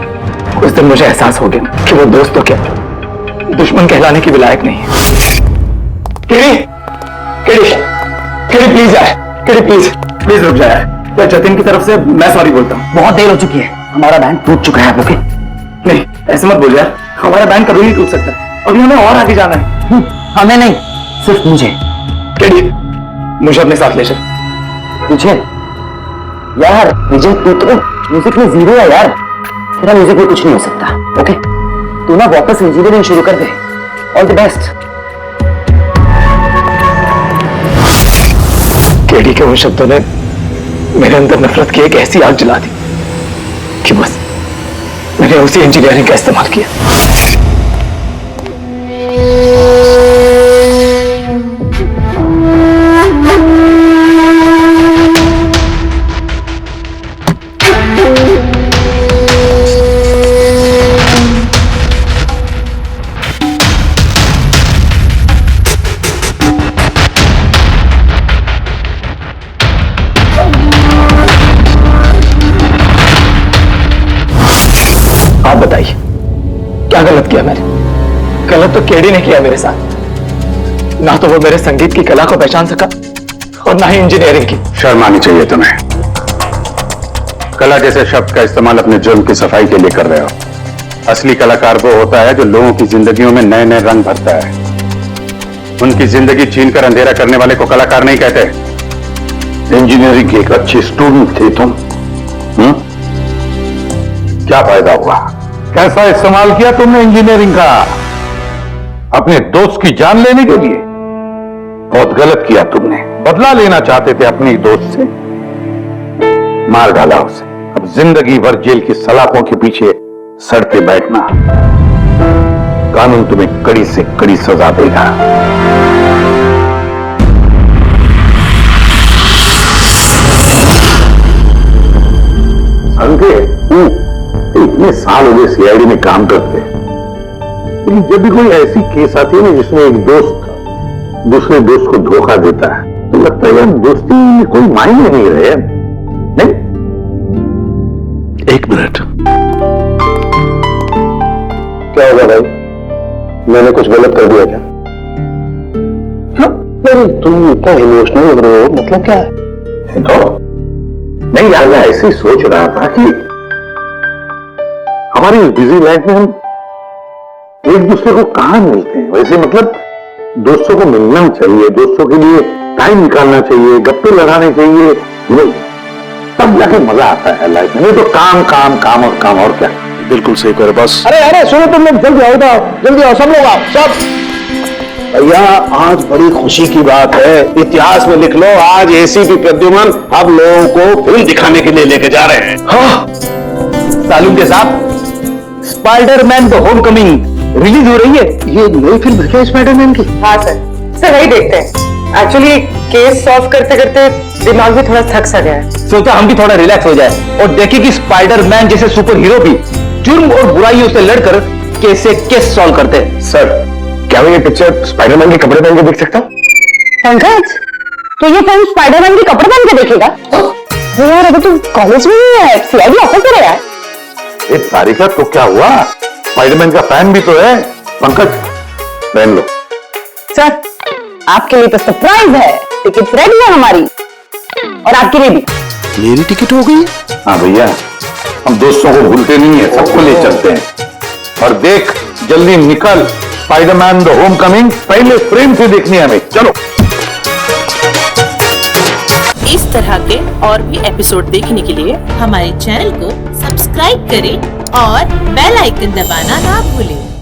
उस दिन मुझे एहसास हो गया कि वो दोस्त तो क्या दुश्मन कहलाने की भी लायक नहीं है। केडी केडी केडी प्लीज यार, केडी प्लीज रुक जाए। तो जतिन की तरफ से मैं सॉरी बोलता हूँ। बहुत देर हो चुकी है, हमारा बहन टूट चुका है। ओके नहीं ऐसे मत बोल यार, हमारा बैंड कभी नहीं टूट सकता। अभी हमें और आगे जाना है। हमें नहीं, सिर्फ मुझे। केडी, मुझे अपने साथ ले चल। तुझे? यार विजय, तू तो म्यूजिक में जीरो है यार। तेरा म्यूजिक में कुछ नहीं हो सकता। ओके, तू ना वापस इंजीनियरिंग शुरू कर दे। All the best. केडी के उन शब्दों ने मेरे अंदर नफरत की एक ऐसी आग जला दी कि बस मैंने उसी इंजीनियरिंग का इस्तेमाल किया। आप बताइए क्या गलत किया मैंने? गलत तो केडी ने किया मेरे साथ। ना तो वो मेरे संगीत की कला को पहचान सका और ना ही इंजीनियरिंग की। शर्म आनी चाहिए तुम्हें। कला जैसे शब्द का इस्तेमाल अपने जुर्म की सफाई के लिए कर रहे हो। असली कलाकार वो होता है जो लोगों की जिंदगियों में नए नए रंग भरता है। उनकी जिंदगी छीनकर अंधेरा करने वाले को कलाकार नहीं कहते। इंजीनियरिंग की एक अच्छी स्टूडेंट थी तुम। क्या फायदा हुआ? कैसा इस्तेमाल किया तुमने इंजीनियरिंग का? अपने दोस्त की जान लेने के लिए? बहुत गलत किया तुमने। बदला लेना चाहते थे अपने दोस्त से, मार डाला उसे। अब जिंदगी भर जेल की सलाखों के पीछे सड़ते बैठना। कानून तुम्हें कड़ी से कड़ी सजा देगा। इतने साल हो गए सीआईडी में काम करते, लेकिन जब भी कोई ऐसी केस आती है ना जिसमें एक दोस्त दूसरे दोस्त को धोखा देता है, तो लगता है यार दोस्ती में कोई मायने नहीं रहे। नहीं? एक मिनट। क्या होगा भाई? मैंने कुछ गलत कर दिया क्या? तुम इतना इमोशनल हो रहे हो, मतलब क्या है? नहीं यार, मैं ऐसे ही सोच रहा था कि हमारी बिजी लाइफ में हम एक दूसरे को कहां मिलते हैं। वैसे मतलब दोस्तों को मिलना चाहिए, दोस्तों के लिए टाइम निकालना चाहिए, गप्पे लगाने चाहिए, तब जाके मजा आता है लाइफ में। नहीं तो काम काम काम और काम, और क्या। बिल्कुल सही कह रहे बस। अरे अरे सुनो तुम लोग, जल्दी आओ, जल्दी आओ, सब लोग आओ, सब। भैया आज बड़ी खुशी की बात है, इतिहास में लिख लो, आज एसीपी प्रद्युमन आप लोगों को फिल्म दिखाने के लिए लेके जा रहे हैं। हाँ, सालून के साथ स्पाइडरमैन द होमकमिंग रिलीज हो रही है। ये नई फिल्म है क्या स्पाइडरमैन की? हाँ सर वही देखते हैं। एक्चुअली केस सॉल्व करते करते दिमाग भी थोड़ा थक सा गया है। सोचा हम भी थोड़ा रिलैक्स हो जाए और देखें कि स्पाइडरमैन जैसे सुपर हीरो भी जुर्म और बुराइयों से लड़कर कैसे केस सॉल्व करते हैं। सर, क्या मैं ये पिक्चर स्पाइडरमैन के कपड़े पहन के देख सकता हूँ? पंकज, तो ये फिल्म स्पाइडरमैन के कपड़े पहन के देखेगा? यार अभी तू कॉलेज में ही है, सीआईडी ऑफिसर है यार। तारिका तो क्या हुआ? स्पाइडरमैन का फैन भी तो है। पंकज पहन लो। सर, आपके लिए तो सरप्राइज है, टिकट्स रेडी है हमारी, और आपके लिए भी। मेरी टिकट हो गई? हाँ भैया, हम दोस्तों को भूलते नहीं है, सबको ले चलते हैं। और देख, जल्दी निकल, स्पाइडरमैन द होमकमिंग पहले फ्रेम से देखनी है हमें। चलो। इस तरह के और भी एपिसोड देखने के लिए हमारे चैनल को सब्सक्राइब करें और बेल आइकन दबाना ना भूलें।